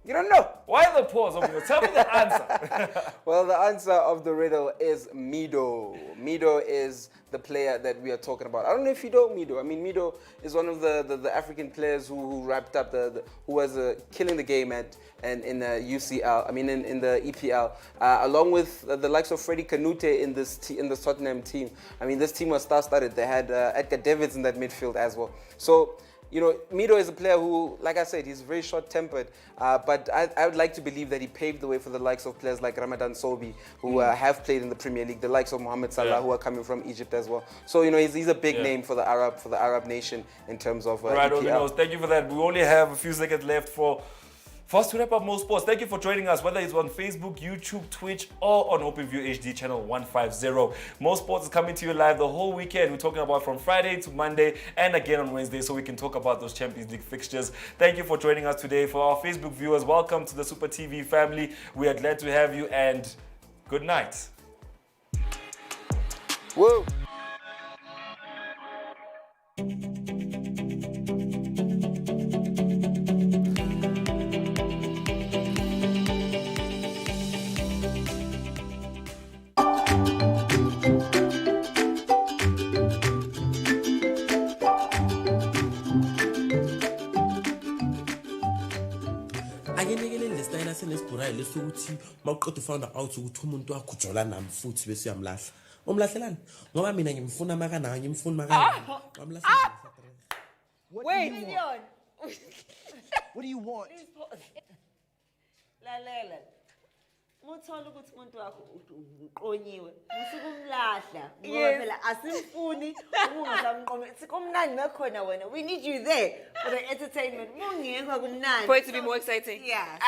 you don't know. Why the pause? Tell me the answer. Well, the answer of the riddle is Mido. Mido is the player that we are talking about. I don't know if you know Mido. I mean, Mido is one of the African players who wrapped up who was killing the game in the UCL. I mean, in the EPL, along with the likes of Freddie Kanute in the Tottenham team. I mean, this team was star-studded. They had Edgar Davids in that midfield as well. So, you know, Mido is a player who, like I said, he's very short-tempered, but I would like to believe that he paved the way for the likes of players like Ramadan Sobi, who have played in the Premier League, the likes of Mohamed Salah, who are coming from Egypt as well. So, you know, he's a big name for the Arab nation in terms of Right, EPL. thank you for that. We only have a few seconds left for us to wrap up Mo Sports. Thank you for joining us, whether it's on Facebook, YouTube, Twitch, or on OpenView HD channel 150. Mo Sports is coming to you live the whole weekend. We're talking about from Friday to Monday and again on Wednesday, so we can talk about those Champions League fixtures. Thank you for joining us today. For our Facebook viewers, welcome to the Supa TV family. We are glad to have you, and good night. Whoa. lesokuthi mawuqeda ufounder out ukuthi umuntu wakhujola nami futhi bese uyamlahla umlahlelani ngoba mina ngimfuna makana ngimfuna makana wamlahla. Wait, what do you want? Lalela. Muthola ukuthi umuntu wakho uqonyiwe usukumlahla ngoba phela asimfuni ungasamqome sikumnandi nakhona wena, we need you there for the entertainment. Mungekho kumnandi For it to be more exciting. Yeah.